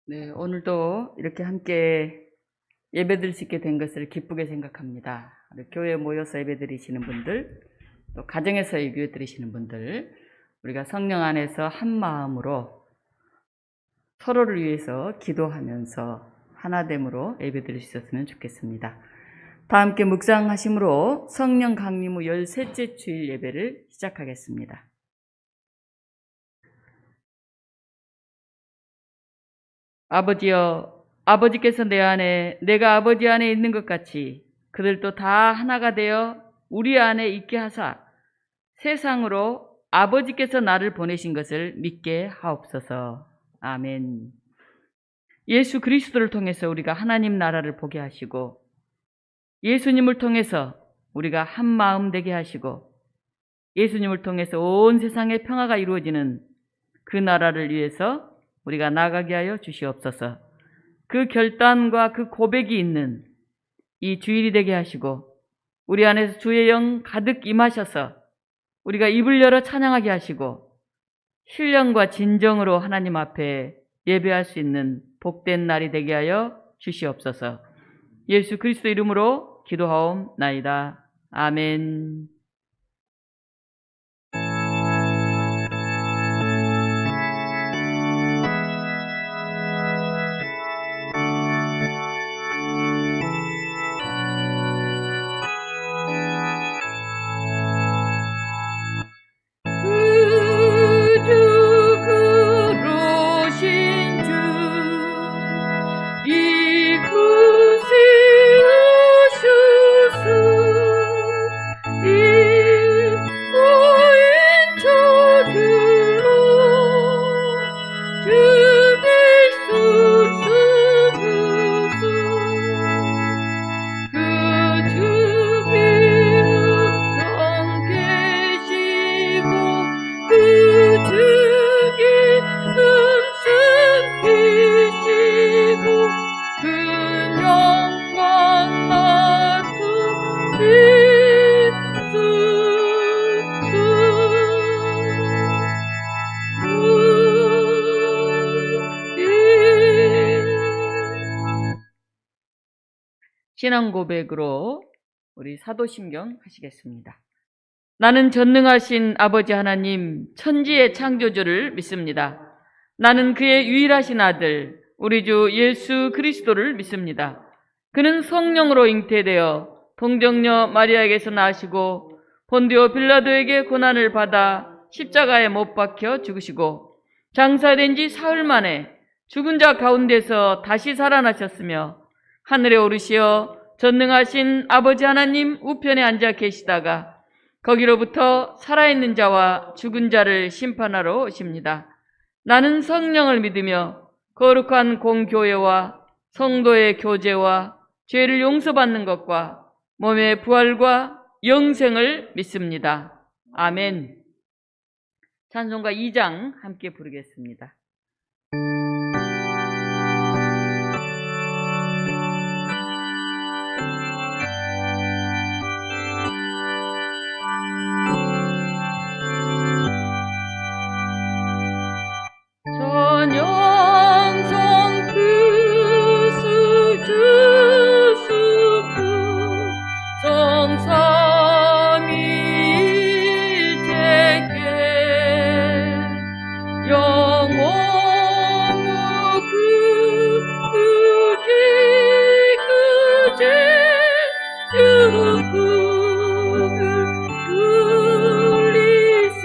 네, 오늘도 이렇게 함께 예배드릴 수 있게 된 것을 기쁘게 생각합니다. 우리 교회에 모여서 예배드리시는 분들, 또 가정에서 예배드리시는 분들, 우리가 성령 안에서 한 마음으로 서로를 위해서 기도하면서 하나됨으로 예배드릴 수 있었으면 좋겠습니다. 다 함께 묵상하심으로 성령 강림 후 13째 주일 예배를 시작하겠습니다. 아버지여, 아버지께서 내 안에, 내가 아버지 안에 있는 것 같이 그들도 다 하나가 되어 우리 안에 있게 하사 세상으로 아버지께서 나를 보내신 것을 믿게 하옵소서. 아멘. 예수 그리스도를 통해서 우리가 하나님 나라를 보게 하시고, 예수님을 통해서 우리가 한 마음 되게 하시고, 예수님을 통해서 온 세상의 평화가 이루어지는 그 나라를 위해서 우리가 나가게 하여 주시옵소서. 그 결단과 그 고백이 있는 이 주일이 되게 하시고, 우리 안에서 주의 영 가득 임하셔서 우리가 입을 열어 찬양하게 하시고, 신령과 진정으로 하나님 앞에 예배할 수 있는 복된 날이 되게 하여 주시옵소서. 예수 그리스도 이름으로 기도하옵나이다. 아멘. 신앙 고백으로 우리 사도신경 하시겠습니다. 나는 전능하신 아버지 하나님 천지의 창조주를 믿습니다. 나는 그의 유일하신 아들 우리 주 예수 그리스도를 믿습니다. 그는 성령으로 잉태되어 동정녀 마리아에게서 나시고 본디오 빌라도에게 고난을 받아 십자가에 못 박혀 죽으시고 장사된 지 사흘 만에 죽은 자 가운데서 다시 살아나셨으며 하늘에 오르시어 전능하신 아버지 하나님 우편에 앉아 계시다가 거기로부터 살아있는 자와 죽은 자를 심판하러 오십니다. 나는 성령을 믿으며 거룩한 공교회와 성도의 교제와 죄를 용서받는 것과 몸의 부활과 영생을 믿습니다. 아멘. 찬송가 2장 함께 부르겠습니다. 전영성 주수주 성삼위일체께 영원후 그지 그제 육국을 돌리시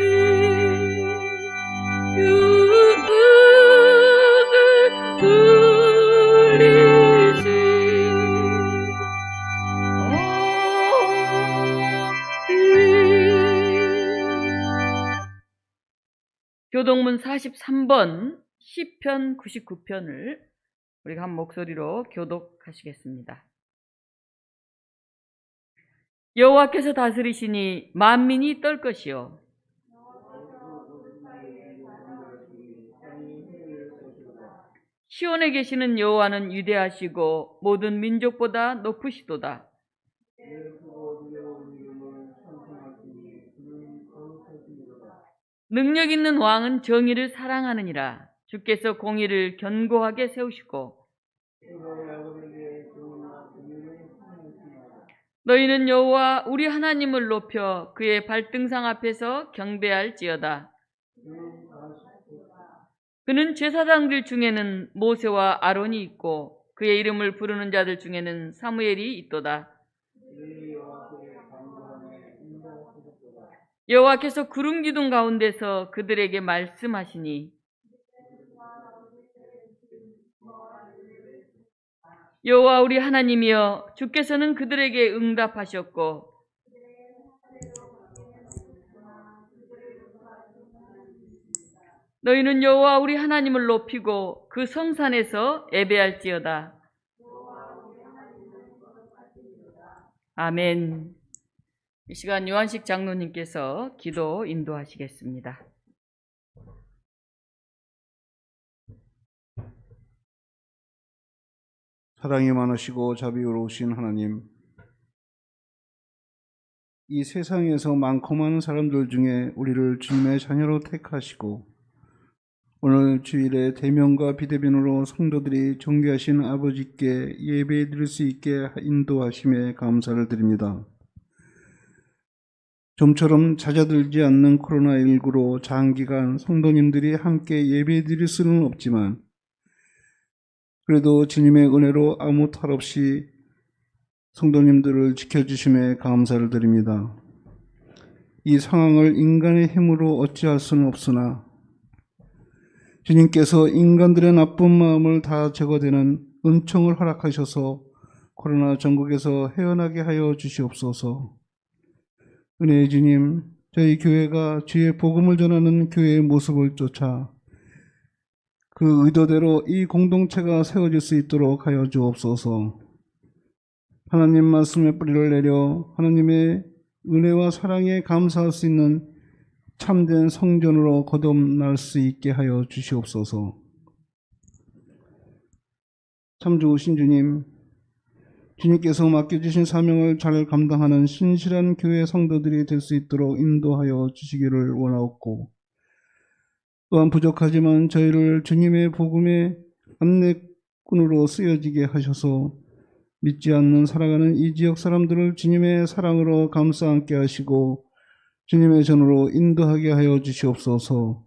교동문 43번 시편 99편을 우리가 한 목소리로 교독하시겠습니다. 여호와께서 다스리시니 만민이 떨 것이요 시온에 계시는 여호와는 위대하시고 모든 민족보다 높으시도다. 능력 있는 왕은 정의를 사랑하느니라. 주께서 공의를 견고하게 세우시고 너희는 여호와 우리 하나님을 높여 그의 발등상 앞에서 경배할지어다. 그는 제사장들 중에는 모세와 아론이 있고 그의 이름을 부르는 자들 중에는 사무엘이 있도다. 여호와께서 구름 기둥 가운데서 그들에게 말씀하시니 여호와 우리 하나님이여 주께서는 그들에게 응답하셨고 너희는 여호와 우리 하나님을 높이고 그 성산에서 예배할지어다. 아멘. 이 시간 요한식 장로님께서 기도 인도하시겠습니다. 사랑이 많으시고 자비로우신 하나님, 이 세상에서 많고 많은 사람들 중에 우리를 주님의 자녀로 택하시고 오늘 주일에 대면과 비대면으로 성도들이 존귀하신 아버지께 예배 드릴 수 있게 인도하심에 감사를 드립니다. 좀처럼 잦아들지 않는 코로나19로 장기간 성도님들이 함께 예배 드릴 수는 없지만 그래도 주님의 은혜로 아무 탈 없이 성도님들을 지켜주심에 감사를 드립니다. 이 상황을 인간의 힘으로 어찌할 수는 없으나 주님께서 인간들의 나쁜 마음을 다 제거되는 은총을 허락하셔서 코로나 전국에서 헤어나게 하여 주시옵소서. 은혜의 주님, 저희 교회가 주의 복음을 전하는 교회의 모습을 쫓아 그 의도대로 이 공동체가 세워질 수 있도록 하여 주옵소서. 하나님 말씀의 뿌리를 내려 하나님의 은혜와 사랑에 감사할 수 있는 참된 성전으로 거듭날 수 있게 하여 주시옵소서. 참 좋으신 주님, 주님께서 맡겨주신 사명을 잘 감당하는 신실한 교회 성도들이 될 수 있도록 인도하여 주시기를 원하옵고 또한 부족하지만 저희를 주님의 복음의 안내꾼으로 쓰여지게 하셔서 믿지 않는 살아가는 이 지역 사람들을 주님의 사랑으로 감싸 안게 하시고 주님의 전으로 인도하게 하여 주시옵소서.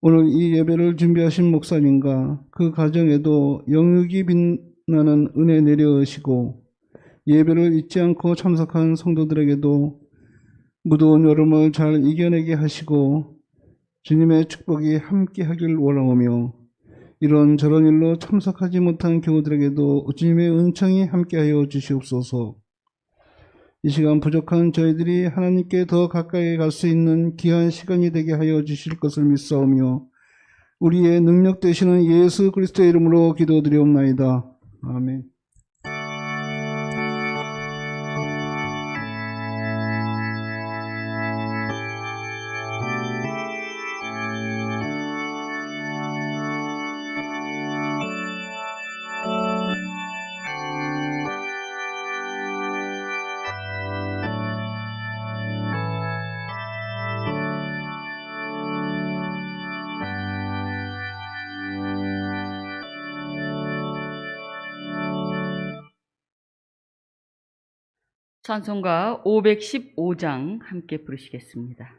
오늘 이 예배를 준비하신 목사님과 그 가정에도 영육이 빛나는 은혜 내려오시고 예배를 잊지 않고 참석한 성도들에게도 무더운 여름을 잘 이겨내게 하시고 주님의 축복이 함께 하길 원하오며 이런저런 일로 참석하지 못한 교우들에게도 주님의 은총이 함께하여 주시옵소서. 이 시간 부족한 저희들이 하나님께 더 가까이 갈 수 있는 귀한 시간이 되게 하여 주실 것을 믿사오며 우리의 능력 되시는 예수 그리스도의 이름으로 기도드리옵나이다. 아멘. 찬송가 515장 함께 부르시겠습니다.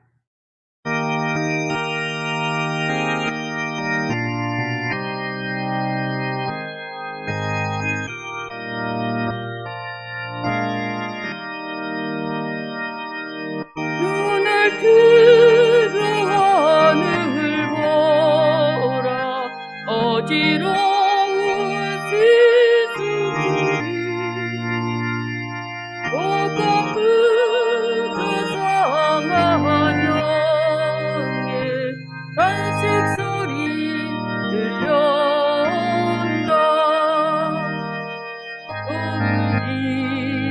눈을 들어 하늘 보라 어지러운 세상들이 상한 영의 단식 소리 들려온다.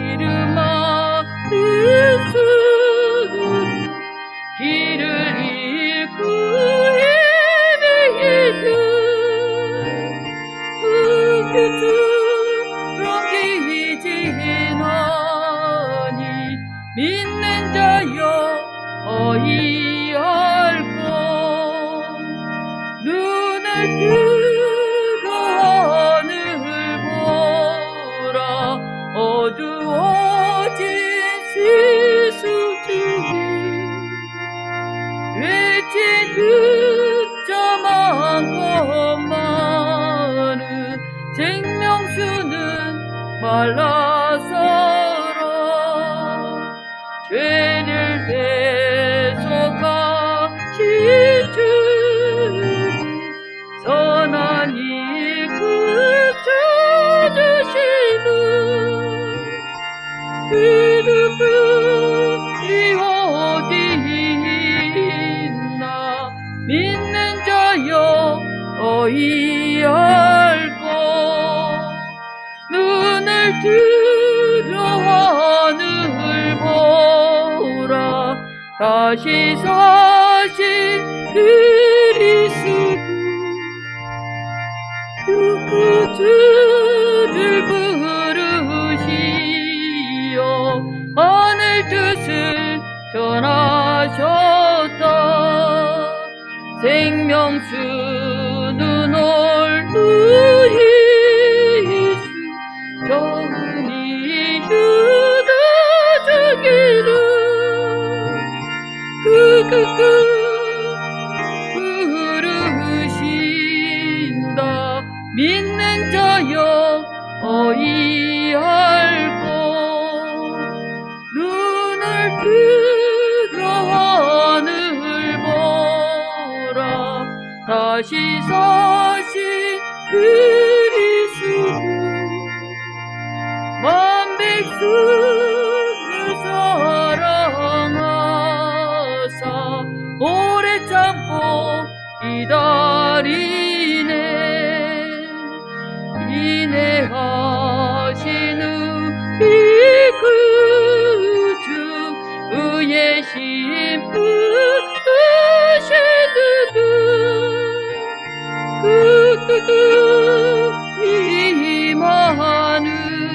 이름아 예수는 길을 잃고 헤매이듯 들어 하늘 보라 어두워진 세수중에 외친 득자만 많은 생명수는 말라서라 죄를 대속하신 주님 선한 일 그쳐주시는 그룹이 어디 있나 믿는 자여 어이할꼬 눈을 들어 하늘 보라 다시 사신 그리스도 그 주를 부르시어 하늘 뜻을 전하셨다 생명수는 올누이시 정이 휴다 주기를 부르신다 믿는 자여 어이할꼬 눈을 들어 하늘 보라 다시 사신 그리스도 만백성을 사랑하사 오래 참고 기다리네 인내하시는 이 그주 의의 심으시듯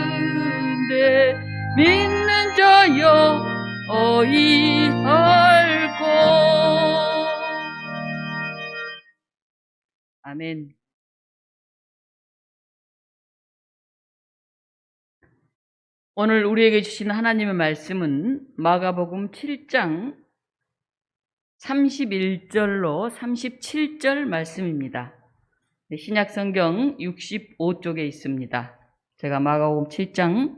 임하는데 믿는 자여 어이할꼬 아멘. 오늘 우리에게 주신 하나님의 말씀은 마가복음 7장 31절로 37절 말씀입니다. 신약성경 65쪽에 있습니다. 제가 마가복음 7장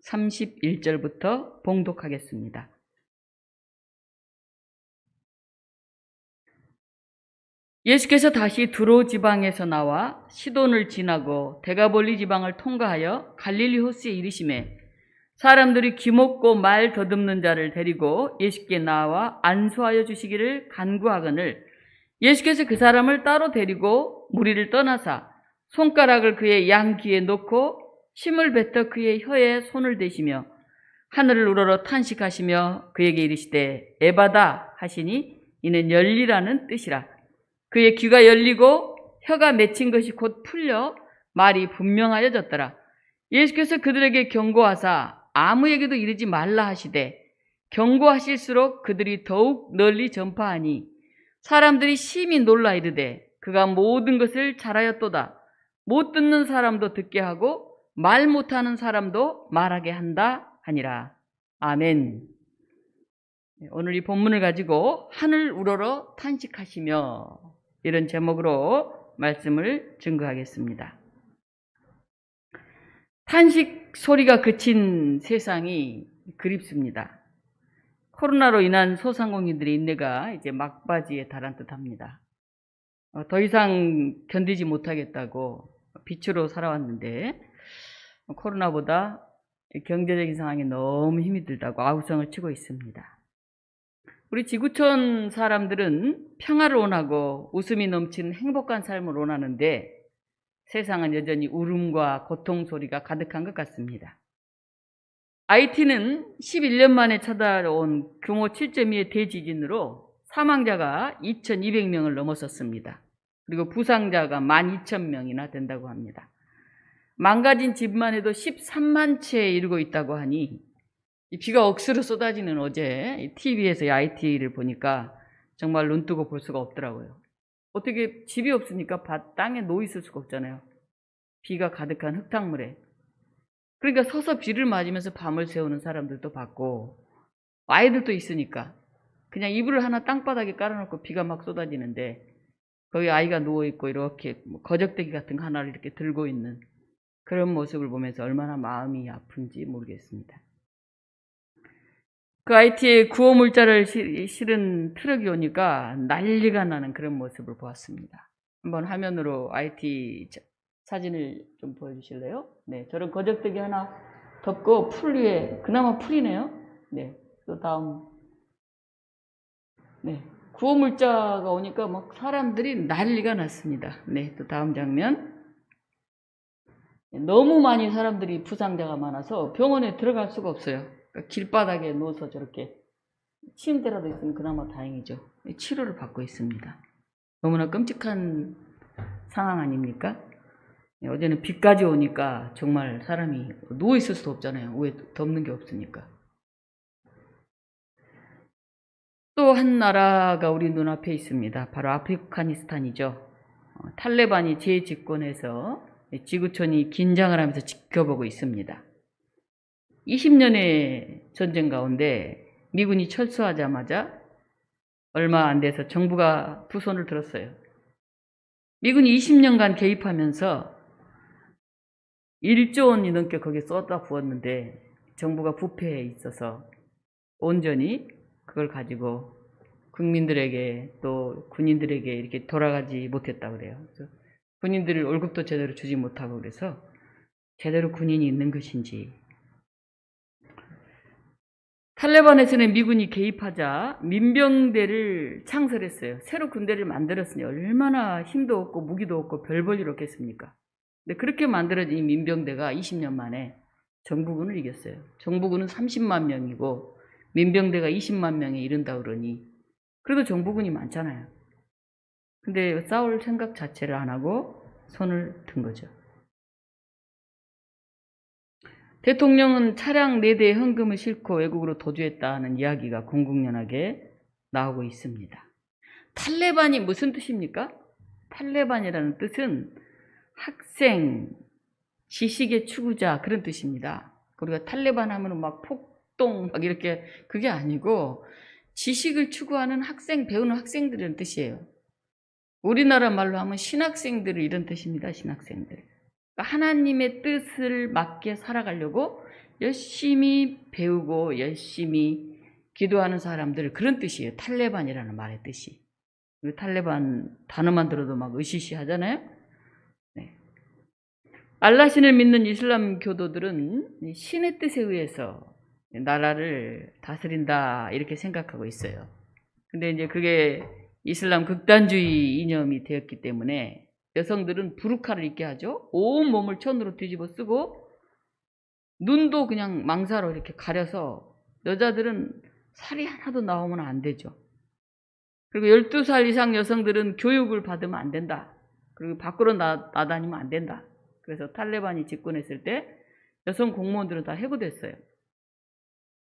31절부터 봉독하겠습니다. 예수께서 다시 두로 지방에서 나와 시돈을 지나고 데가볼리 지방을 통과하여 갈릴리 호수에 이르시매 사람들이 귀먹고 말 더듬는 자를 데리고 예수께 나와 안수하여 주시기를 간구하거늘 예수께서 그 사람을 따로 데리고 무리를 떠나사 손가락을 그의 양 귀에 놓고 침을 뱉어 그의 혀에 손을 대시며 하늘을 우러러 탄식하시며 그에게 이르시되 에바다 하시니 이는 열리라는 뜻이라. 그의 귀가 열리고 혀가 맺힌 것이 곧 풀려 말이 분명하여졌더라. 예수께서 그들에게 경고하사 아무에게도 이르지 말라 하시되 경고하실수록 그들이 더욱 널리 전파하니 사람들이 심히 놀라 이르되 그가 모든 것을 잘하였도다. 못 듣는 사람도 듣게 하고 말 못하는 사람도 말하게 한다 하니라. 아멘. 오늘 이 본문을 가지고 하늘 우러러 탄식하시며 이런 제목으로 말씀을 증거하겠습니다. 탄식 소리가 그친 세상이 그립습니다. 코로나로 인한 소상공인들의 인내가 이제 막바지에 달한 듯합니다. 더 이상 견디지 못하겠다고 빛으로 살아왔는데 코로나보다 경제적인 상황이 너무 힘이 들다고 아우성을 치고 있습니다. 우리 지구촌 사람들은 평화를 원하고 웃음이 넘치는 행복한 삶을 원하는데 세상은 여전히 울음과 고통 소리가 가득한 것 같습니다. IT는 11년 만에 찾아온 규모 7.2의 대지진으로 사망자가 2,200명을 넘어섰습니다. 그리고 부상자가 12,000명이나 된다고 합니다. 망가진 집만 해도 13만 채에 이르고 있다고 하니 비가 억수로 쏟아지는 어제 TV에서 IT를 보니까 정말 눈뜨고 볼 수가 없더라고요. 어떻게 집이 없으니까 땅에 놓여 있을 수가 없잖아요. 비가 가득한 흙탕물에. 그러니까 서서 비를 맞으면서 밤을 새우는 사람들도 봤고, 아이들도 있으니까 그냥 이불을 하나 땅바닥에 깔아놓고 비가 막 쏟아지는데 거기 아이가 누워있고 이렇게 거적대기 같은 거 하나를 이렇게 들고 있는 그런 모습을 보면서 얼마나 마음이 아픈지 모르겠습니다. 그 IT에 구호 물자를 실은 트럭이 오니까 난리가 나는 그런 모습을 보았습니다. 한번 화면으로 IT 사진을 좀 보여주실래요? 네, 저런 거적대기 하나 덮고 풀 위에, 그나마 풀이네요. 네, 또 다음. 네, 구호 물자가 오니까 막 사람들이 난리가 났습니다. 네, 또 다음 장면. 너무 많이 사람들이 부상자가 많아서 병원에 들어갈 수가 없어요. 그러니까 길바닥에 누워서 저렇게 침대라도 있으면 그나마 다행이죠. 치료를 받고 있습니다. 너무나 끔찍한 상황 아닙니까? 어제는 비까지 오니까 정말 사람이 누워있을 수도 없잖아요. 왜 덮는 게 없으니까. 또 한 나라가 우리 눈앞에 있습니다. 바로 아프가니스탄이죠. 탈레반이 재집권해서 지구촌이 긴장을 하면서 지켜보고 있습니다. 20년의 전쟁 가운데 미군이 철수하자마자 얼마 안 돼서 정부가 두 손을 들었어요. 미군이 20년간 개입하면서 1조 원이 넘게 거기에 쏟아 부었는데 정부가 부패해 있어서 온전히 그걸 가지고 국민들에게 또 군인들에게 이렇게 돌아가지 못했다고 그래요. 그래서 군인들 월급도 제대로 주지 못하고 그래서 제대로 군인이 있는 것인지. 탈레반에서는 미군이 개입하자 민병대를 창설했어요. 새로 군대를 만들었으니 얼마나 힘도 없고 무기도 없고 별 볼 일 없겠습니까? 근데 그렇게 만들어진 민병대가 20년 만에 정부군을 이겼어요. 정부군은 30만 명이고 민병대가 20만 명에 이른다 그러니 그래도 정부군이 많잖아요. 근데 싸울 생각 자체를 안 하고 손을 든 거죠. 대통령은 차량 4대에 헌금을 싣고 외국으로 도주했다는 이야기가 공공연하게 나오고 있습니다. 탈레반이 무슨 뜻입니까? 탈레반이라는 뜻은 학생, 지식의 추구자 그런 뜻입니다. 우리가 탈레반 하면 막 폭동 막 이렇게 그게 아니고 지식을 추구하는 학생, 배우는 학생들이라는 뜻이에요. 우리나라 말로 하면 신학생들 이런 뜻입니다. 신학생들. 하나님의 뜻을 맞게 살아가려고 열심히 배우고 열심히 기도하는 사람들 그런 뜻이에요. 탈레반이라는 말의 뜻이. 탈레반 단어만 들어도 막 으시시 하잖아요. 네. 알라신을 믿는 이슬람 교도들은 신의 뜻에 의해서 나라를 다스린다 이렇게 생각하고 있어요. 근데 이제 그게 이슬람 극단주의 이념이 되었기 때문에 여성들은 부르카를 입게 하죠. 온 몸을 천으로 뒤집어 쓰고 눈도 그냥 망사로 이렇게 가려서 여자들은 살이 하나도 나오면 안 되죠. 그리고 12살 이상 여성들은 교육을 받으면 안 된다. 그리고 밖으로 나다니면 안 된다. 그래서 탈레반이 집권했을 때 여성 공무원들은 다 해고됐어요.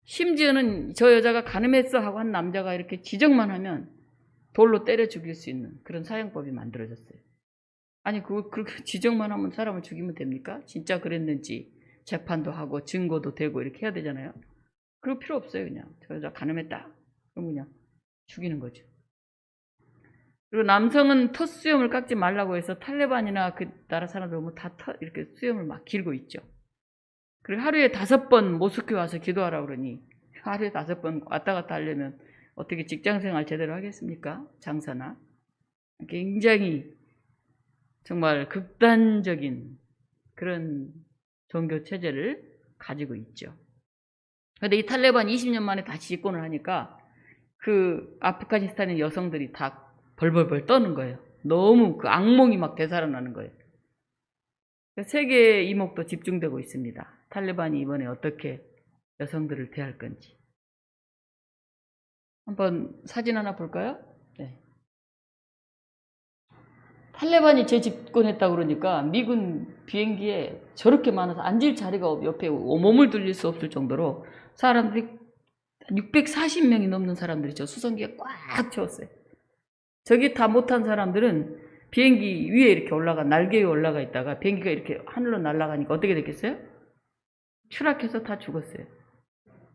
심지어는 저 여자가 가늠했어 하고 한 남자가 이렇게 지적만 하면 돌로 때려 죽일 수 있는 그런 사형법이 만들어졌어요. 아니 그렇게 지적만 하면 사람을 죽이면 됩니까? 진짜 그랬는지 재판도 하고 증거도 되고 이렇게 해야 되잖아요. 그럴 필요 없어요. 그냥 저 여자 가늠했다. 그럼 그냥 죽이는 거죠. 그리고 남성은 턱 수염을 깎지 말라고 해서 탈레반이나 그 나라 사람들 보면 다 이렇게 수염을 막 길고 있죠. 그리고 하루에 5번 모스크에 와서 기도하라고 그러니 하루에 5번 왔다 갔다 하려면 어떻게 직장생활 제대로 하겠습니까? 장사나. 굉장히 정말 극단적인 그런 종교 체제를 가지고 있죠. 그런데 이 탈레반 20년 만에 다시 집권을 하니까 그 아프가니스탄의 여성들이 다 벌벌벌 떠는 거예요. 너무 그 악몽이 막 되살아나는 거예요. 세계의 이목도 집중되고 있습니다. 탈레반이 이번에 어떻게 여성들을 대할 건지. 한번 사진 하나 볼까요? 네. 탈레반이 재집권했다고 그러니까 미군 비행기에 저렇게 많아서 앉을 자리가 옆에 몸을 돌릴 수 없을 정도로 사람들이 640명이 넘는 사람들이 저 수송기에 꽉 채웠어요. 저기 다 못한 사람들은 비행기 위에 이렇게 날개 위에 올라가 있다가 비행기가 이렇게 하늘로 날아가니까 어떻게 됐겠어요? 추락해서 다 죽었어요.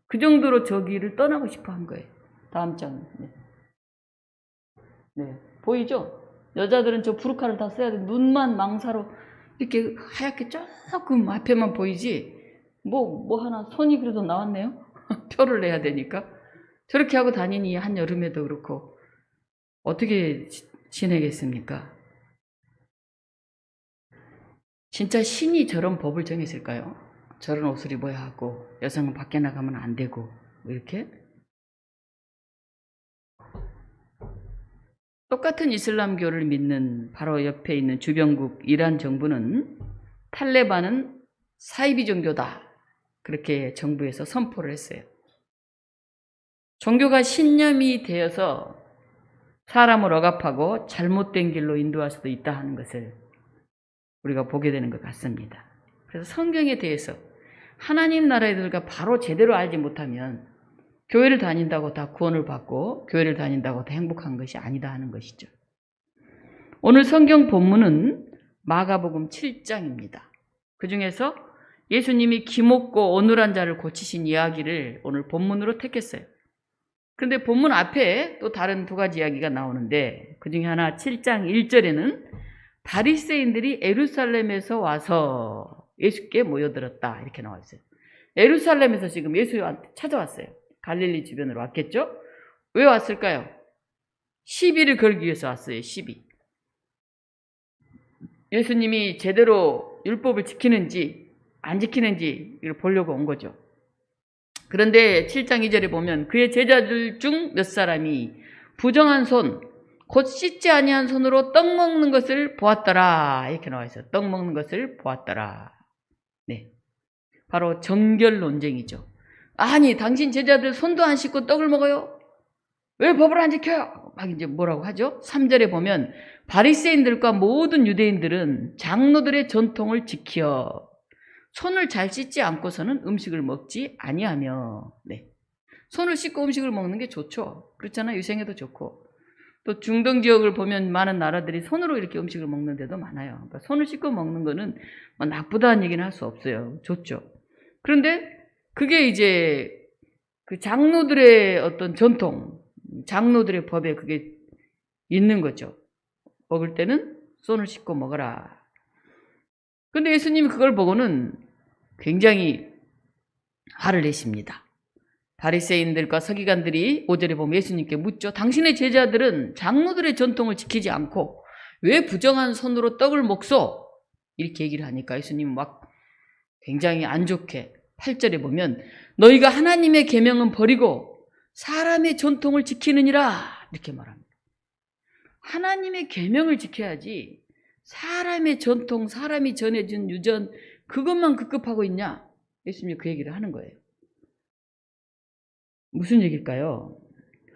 그 정도로 저기를 떠나고 싶어 한 거예요. 다음 장. 네. 보이죠? 여자들은 저 부르카를 다 써야 돼. 눈만 망사로 이렇게 하얗게 조금 앞에만 보이지. 뭐 하나 손이 그래도 나왔네요. 표를 내야 되니까. 저렇게 하고 다니니 한여름에도 그렇고 어떻게 지내겠습니까? 진짜 신이 저런 법을 정했을까요? 저런 옷을 입어야 하고 여성은 밖에 나가면 안 되고 이렇게? 똑같은 이슬람교를 믿는 바로 옆에 있는 주변국 이란 정부는 탈레반은 사이비 종교다. 그렇게 정부에서 선포를 했어요. 종교가 신념이 되어서 사람을 억압하고 잘못된 길로 인도할 수도 있다 하는 것을 우리가 보게 되는 것 같습니다. 그래서 성경에 대해서 하나님 나라의 들과 바로 제대로 알지 못하면 교회를 다닌다고 다 구원을 받고 교회를 다닌다고 다 행복한 것이 아니다 하는 것이죠. 오늘 성경 본문은 마가복음 7장입니다. 그 중에서 예수님이 기목고 어눌한 자를 고치신 이야기를 오늘 본문으로 택했어요. 그런데 본문 앞에 또 다른 두 가지 이야기가 나오는데 그 중에 하나 7장 1절에는 바리새인들이 예루살렘에서 와서 예수께 모여들었다 이렇게 나와 있어요. 예루살렘에서 지금 예수한테 찾아왔어요. 갈릴리 주변으로 왔겠죠? 왜 왔을까요? 시비를 걸기 위해서 왔어요. 시비. 예수님이 제대로 율법을 지키는지 안 지키는지 이걸 보려고 온 거죠. 그런데 7장 2절에 보면 그의 제자들 중 몇 사람이 부정한 손, 곧 씻지 아니한 손으로 떡 먹는 것을 보았더라. 이렇게 나와 있어요. 떡 먹는 것을 보았더라. 네, 바로 정결 논쟁이죠. 아니, 당신 제자들 손도 안 씻고 떡을 먹어요? 왜 법을 안 지켜요? 막 이제 뭐라고 하죠? 3절에 보면 바리새인들과 모든 유대인들은 장로들의 전통을 지켜 손을 잘 씻지 않고서는 음식을 먹지 아니하며. 네, 손을 씻고 음식을 먹는 게 좋죠. 그렇잖아요. 위생에도 좋고. 또 중동 지역을 보면 많은 나라들이 손으로 이렇게 음식을 먹는 데도 많아요. 그러니까 손을 씻고 먹는 거는 뭐 나쁘다는 얘기는 할 수 없어요. 좋죠. 그런데 그게 이제 그 장로들의 어떤 전통, 장로들의 법에 그게 있는 거죠. 먹을 때는 손을 씻고 먹어라. 그런데 예수님이 그걸 보고는 굉장히 화를 내십니다. 바리새인들과 서기관들이 5절에 보면 예수님께 묻죠. 당신의 제자들은 장로들의 전통을 지키지 않고 왜 부정한 손으로 떡을 먹소? 이렇게 얘기를 하니까 예수님은 막 굉장히 안 좋게 8절에 보면 너희가 하나님의 계명은 버리고 사람의 전통을 지키느니라 이렇게 말합니다. 하나님의 계명을 지켜야지 사람의 전통, 사람이 전해준 유전 그것만 급급하고 있냐? 예수님이 그 얘기를 하는 거예요. 무슨 얘기일까요?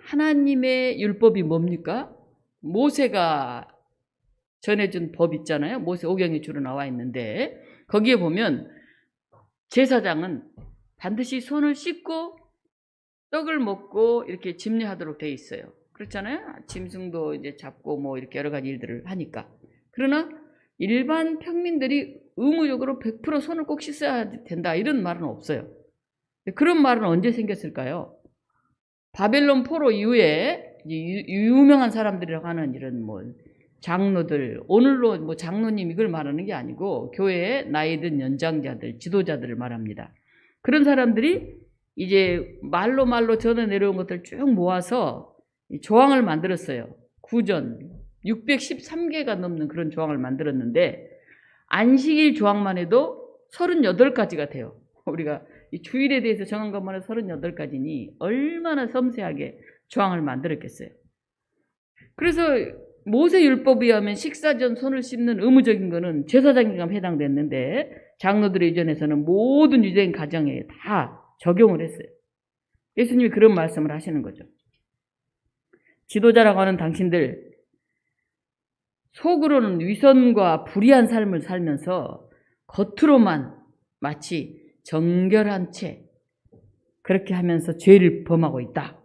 하나님의 율법이 뭡니까? 모세가 전해준 법 있잖아요. 모세 오경에 주로 나와 있는데 거기에 보면 제사장은 반드시 손을 씻고 떡을 먹고 이렇게 집례하도록 돼 있어요. 그렇잖아요. 짐승도 이제 잡고 뭐 이렇게 여러 가지 일들을 하니까. 그러나 일반 평민들이 의무적으로 100% 손을 꼭 씻어야 된다 이런 말은 없어요. 그런 말은 언제 생겼을까요? 바벨론 포로 이후에 유명한 사람들이라고 하는 이런 뭐 장로들, 오늘로 뭐 장로님 이걸 말하는 게 아니고 교회의 나이 든 연장자들, 지도자들을 말합니다. 그런 사람들이 이제 말로 전해 내려온 것들 쭉 모아서 조항을 만들었어요. 구전 613개가 넘는 그런 조항을 만들었는데 안식일 조항만 해도 38가지가 돼요. 우리가 이 주일에 대해서 정한 것만 해도 38가지니 얼마나 섬세하게 조항을 만들었겠어요. 그래서 모세 율법에 의하면 식사 전 손을 씻는 의무적인 거는 제사장에만 해당됐는데 장로들의 유전에서는 모든 유대인 가정에 다 적용을 했어요. 예수님이 그런 말씀을 하시는 거죠. 지도자라고 하는 당신들 속으로는 위선과 불의한 삶을 살면서 겉으로만 마치 정결한 채 그렇게 하면서 죄를 범하고 있다.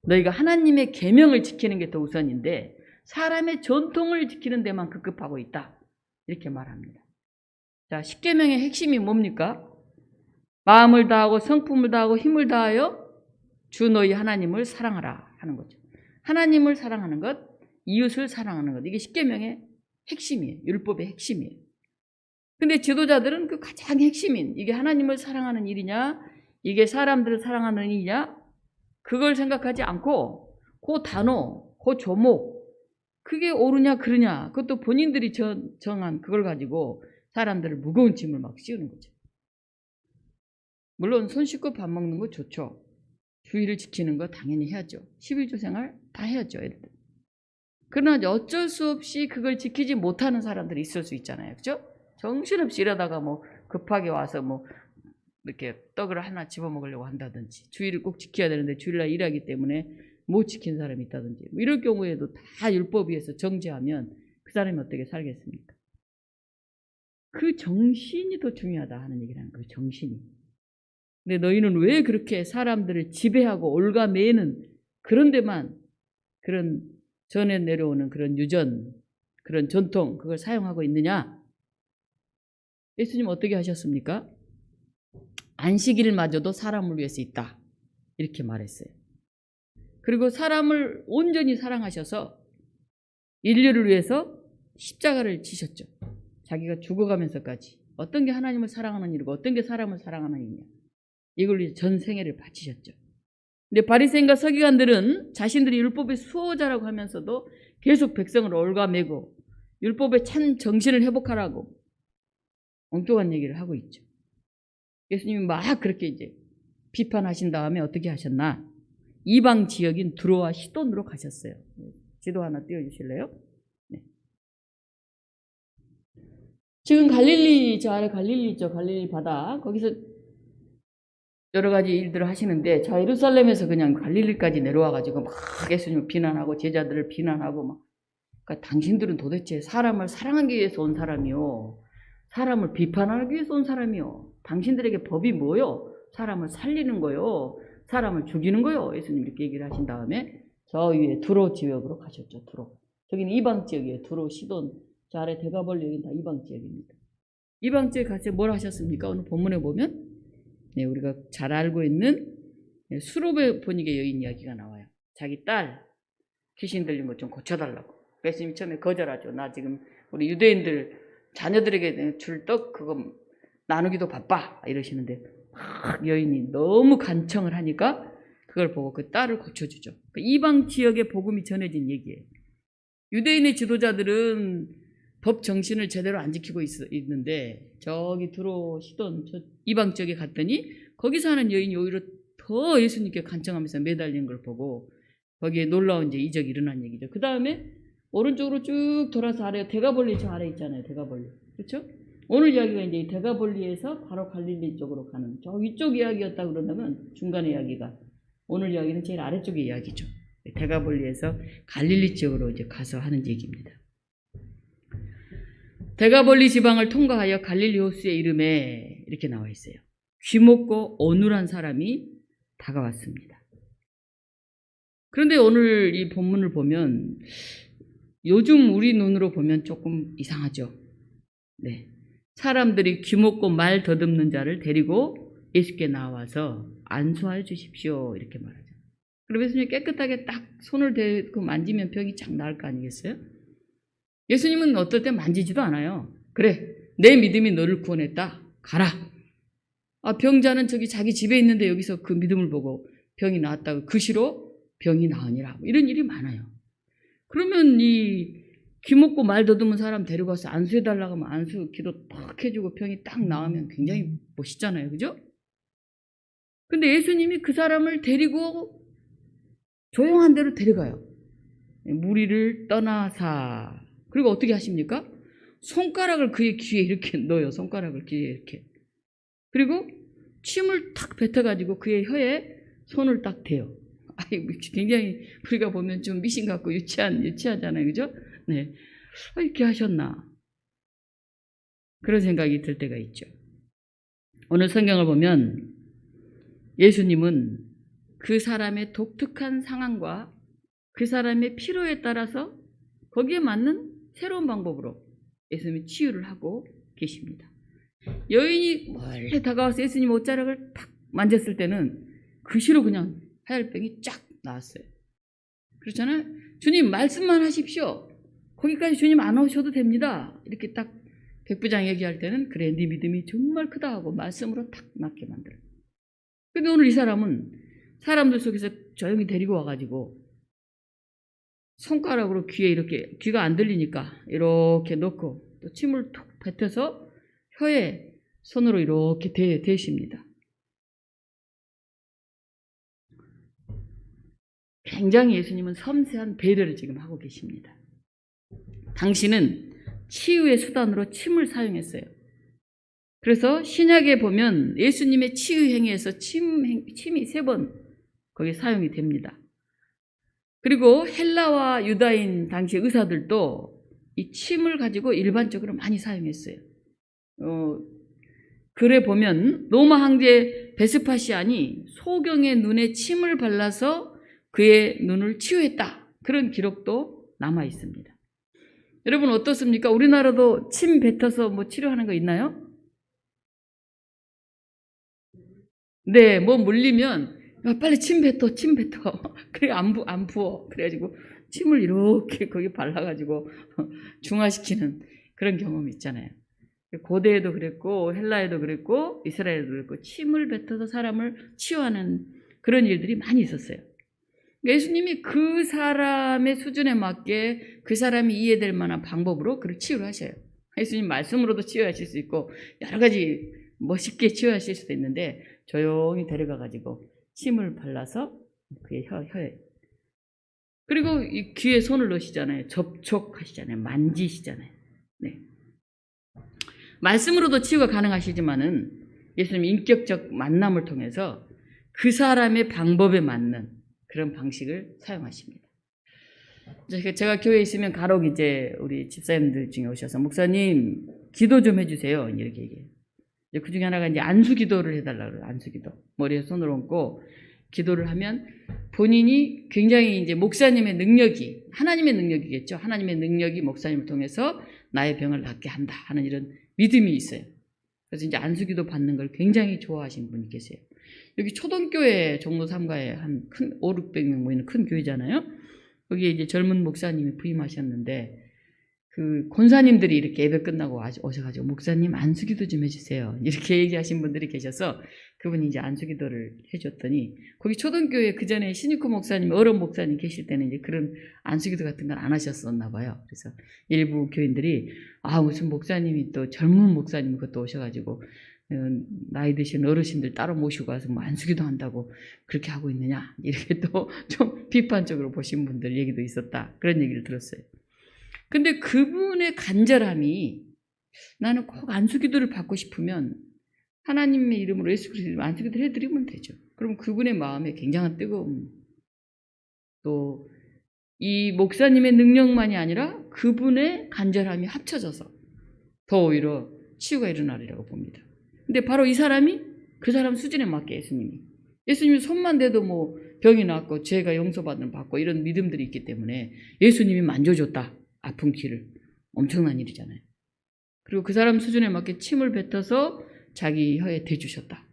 너희가 하나님의 계명을 지키는 게 더 우선인데 사람의 전통을 지키는 데만 급급하고 있다. 이렇게 말합니다. 자, 십계명의 핵심이 뭡니까? 마음을 다하고 성품을 다하고 힘을 다하여 주 너희 하나님을 사랑하라 하는 거죠. 하나님을 사랑하는 것, 이웃을 사랑하는 것. 이게 십계명의 핵심이에요. 율법의 핵심이에요. 근데 지도자들은 그 가장 핵심인 이게 하나님을 사랑하는 일이냐, 이게 사람들을 사랑하는 일이냐, 그걸 생각하지 않고 그 단어, 그 조목, 그게 옳으냐 그르냐, 그것도 본인들이 정한 그걸 가지고 사람들을 무거운 짐을 막 씌우는 거죠. 물론 손 씻고 밥 먹는 거 좋죠. 주의를 지키는 거 당연히 해야죠. 11조 생활 다 해야죠. 그러나 어쩔 수 없이 그걸 지키지 못하는 사람들이 있을 수 있잖아요. 그죠? 정신없이 이러다가 뭐 급하게 와서 뭐 이렇게 떡을 하나 집어먹으려고 한다든지, 주의를 꼭 지켜야 되는데 주일날 일하기 때문에 못 지킨 사람이 있다든지, 뭐 이럴 경우에도 다 율법 위에서 정죄하면 그 사람이 어떻게 살겠습니까? 그 정신이 더 중요하다 하는 얘기라는 거예요. 정신이. 근데 너희는 왜 그렇게 사람들을 지배하고 올가매는 그런 데만, 그런 전에 내려오는 그런 유전, 그런 전통, 그걸 사용하고 있느냐? 예수님 어떻게 하셨습니까? 안식일마저도 사람을 위해서 있다. 이렇게 말했어요. 그리고 사람을 온전히 사랑하셔서 인류를 위해서 십자가를 지셨죠. 자기가 죽어가면서까지. 어떤 게 하나님을 사랑하는 일이고 어떤 게 사람을 사랑하는 일이냐. 이걸 위해 전 생애를 바치셨죠. 근데 바리새인과 서기관들은 자신들이 율법의 수호자라고 하면서도 계속 백성을 올가매고 율법의 찬 정신을 회복하라고 엉뚱한 얘기를 하고 있죠. 예수님이 막 그렇게 이제 비판하신 다음에 어떻게 하셨나? 이방 지역인 두로와 시돈으로 가셨어요. 지도 하나 띄워주실래요? 네. 지금 갈릴리, 저 아래 갈릴리 있죠. 갈릴리 바다. 거기서 여러 가지 일들을 하시는데, 저 예루살렘에서 그냥 갈릴리까지 내려와가지고 막 예수님을 비난하고 제자들을 비난하고 막, 그러니까 당신들은 도대체 사람을 사랑하기 위해서 온 사람이요, 사람을 비판하기 위해서 온 사람이요, 당신들에게 법이 뭐요? 사람을 살리는 거요, 사람을 죽이는 거요. 예수님 이렇게 얘기를 하신 다음에 저 위에 두로 지역으로 가셨죠. 두로. 저기는 이방 지역이에요. 두로, 시돈, 저 아래 데가벌리, 여기는 다 이방 지역입니다. 이방 지역에 가서 뭘 하셨습니까? 오늘 본문에 보면 네, 우리가 잘 알고 있는 수로베 보니게 여인 이야기가 나와요. 자기 딸 귀신 들린 것 좀 고쳐달라고. 예수님이 처음에 거절하죠. 나 지금 우리 유대인들 자녀들에게 줄 떡 그거 나누기도 바빠 이러시는데 막 여인이 너무 간청을 하니까 그걸 보고 그 딸을 고쳐주죠. 그 이방 지역의 복음이 전해진 얘기예요. 유대인의 지도자들은 법 정신을 제대로 안 지키고 있는데 저기 두로 시돈 저 이방 지역에 갔더니 거기 사는 여인이 오히려 더 예수님께 간청하면서 매달리는 걸 보고 거기에 놀라운 이제 이적이 일어난 얘기죠. 그 다음에 오른쪽으로 쭉 돌아서 아래 데가볼리 저 아래 있잖아요. 데가볼리. 그렇죠? 오늘 이야기가 이제 데가볼리에서 바로 갈릴리 쪽으로 가는 저 위쪽 이야기였다 그런다면 중간의 이야기가 오늘 이야기는 제일 아래쪽의 이야기죠. 데가볼리에서 갈릴리 쪽으로 이제 가서 하는 얘기입니다. 데가볼리 지방을 통과하여 갈릴리 호수의 이름에 이렇게 나와 있어요. 귀먹고 어눌한 사람이 다가왔습니다. 그런데 오늘 이 본문을 보면 요즘 우리 눈으로 보면 조금 이상하죠. 네. 사람들이 귀먹고 말 더듬는 자를 데리고 예수께 나와서 안수하여 주십시오 이렇게 말하죠. 그럼 예수님이 깨끗하게 딱 손을 대고 만지면 병이 쫙 나을 거 아니겠어요? 예수님은 어떨 때 만지지도 않아요. 그래, 내 믿음이 너를 구원했다. 가라. 아, 병자는 저기 자기 집에 있는데 여기서 그 믿음을 보고 병이 나았다고 그 시로 병이 나으니라. 이런 일이 많아요. 그러면 이 귀먹고 말 더듬은 사람 데리고 와서 안수해달라고 하면 안수 기도 탁 해주고 병이 딱 나으면 굉장히 멋있잖아요. 그죠? 근데 예수님이 그 사람을 데리고 조용한 데로 데려가요. 무리를 떠나사. 그리고 어떻게 하십니까? 손가락을 그의 귀에 이렇게 넣어요. 손가락을 귀에 이렇게. 그리고 침을 탁 뱉어가지고 그의 혀에 손을 딱 대요. 아이, 굉장히 우리가 보면 좀 미신 같고 유치하잖아요. 그죠? 네. 이렇게 하셨나. 그런 생각이 들 때가 있죠. 오늘 성경을 보면 예수님은 그 사람의 독특한 상황과 그 사람의 필요에 따라서 거기에 맞는 새로운 방법으로 예수님이 치유를 하고 계십니다. 여인이 몰래 다가와서 예수님 옷자락을 탁 만졌을 때는 그시로 그냥 하혈병이 쫙 나왔어요. 그렇잖아요. 주님 말씀만 하십시오. 거기까지 주님 안 오셔도 됩니다. 이렇게 딱 백부장 얘기할 때는 그래 네 믿음이 정말 크다 하고 말씀으로 탁 낫게 만들어요. 근데 오늘 이 사람은 사람들 속에서 조용히 데리고 와가지고 손가락으로 귀에 이렇게 귀가 안 들리니까 이렇게 넣고 또 침을 톡 뱉어서 혀에 손으로 이렇게 대십니다. 굉장히 예수님은 섬세한 배려를 지금 하고 계십니다. 당신은 치유의 수단으로 침을 사용했어요. 그래서 신약에 보면 예수님의 치유 행위에서 침이 3번 거기 사용이 됩니다. 그리고 헬라와 유다인 당시 의사들도 이 침을 가지고 일반적으로 많이 사용했어요. 글에 보면 로마 황제 베스파시안이 소경의 눈에 침을 발라서 그의 눈을 치유했다. 그런 기록도 남아 있습니다. 여러분 어떻습니까? 우리나라도 침 뱉어서 뭐 치료하는 거 있나요? 네, 뭐 물리면 야, 빨리 침 뱉어. 그래 안 부어. 그래가지고 침을 이렇게 거기 발라가지고 중화시키는 그런 경험이 있잖아요. 고대에도 그랬고 헬라에도 그랬고 이스라엘에도 그랬고 침을 뱉어서 사람을 치유하는 그런 일들이 많이 있었어요. 예수님이 그 사람의 수준에 맞게 그 사람이 이해될 만한 방법으로 그를 치유를 하셔요. 예수님 말씀으로도 치유하실 수 있고 여러 가지 멋있게 치유하실 수도 있는데 조용히 데려가가지고 침을 발라서 그의 혀에 그리고 이 귀에 손을 넣으시잖아요. 접촉하시잖아요. 만지시잖아요. 네. 말씀으로도 치유가 가능하시지만은 예수님 인격적 만남을 통해서 그 사람의 방법에 맞는 그런 방식을 사용하십니다. 제가 교회에 있으면 간혹 이제 우리 집사님들 중에 오셔서 목사님 기도 좀 해주세요 이렇게 얘기해요. 그 중에 하나가 이제 안수 기도를 해달라고 그래요. 안수 기도 머리에 손을 얹고 기도를 하면 본인이 굉장히 이제 목사님의 능력이 하나님의 능력이겠죠. 하나님의 능력이 목사님을 통해서 나의 병을 낫게 한다 하는 이런 믿음이 있어요. 그래서 이제 안수 기도 받는 걸 굉장히 좋아하시는 분이 계세요. 여기 초동교회 종로 3가에 한 큰 500~600명 모이는 큰 교회잖아요. 거기에 이제 젊은 목사님이 부임하셨는데 그 권사님들이 이렇게 예배 끝나고 오셔가지고 목사님 안수기도 좀 해주세요 이렇게 얘기하신 분들이 계셔서 그분이 이제 안수기도를 해줬더니 거기 초등교회 그 전에 신익구 목사님 어른 목사님 계실 때는 이제 그런 안수기도 같은 걸 안 하셨었나 봐요. 그래서 일부 교인들이 무슨 목사님이 또 젊은 목사님 그것도 오셔가지고 나이 드신 어르신들 따로 모시고 와서 뭐 안수기도 한다고 그렇게 하고 있느냐 이렇게 또 좀 비판적으로 보신 분들 얘기도 있었다 그런 얘기를 들었어요. 근데 그분의 간절함이 나는 꼭 안수기도를 받고 싶으면 하나님의 이름으로 예수 그리스도 이름으로 안수기도를 해드리면 되죠. 그럼 그분의 마음에 굉장한 뜨거움 또 이 목사님의 능력만이 아니라 그분의 간절함이 합쳐져서 더 오히려 치유가 일어나리라고 봅니다. 근데 바로 이 사람이 그 사람 수준에 맞게 예수님이 손만 대도 뭐 병이 낫고 죄가 용서받는 받고 이런 믿음들이 있기 때문에 예수님이 만져줬다. 아픈 귀를. 엄청난 일이잖아요. 그리고 그 사람 수준에 맞게 침을 뱉어서 자기 혀에 대주셨다.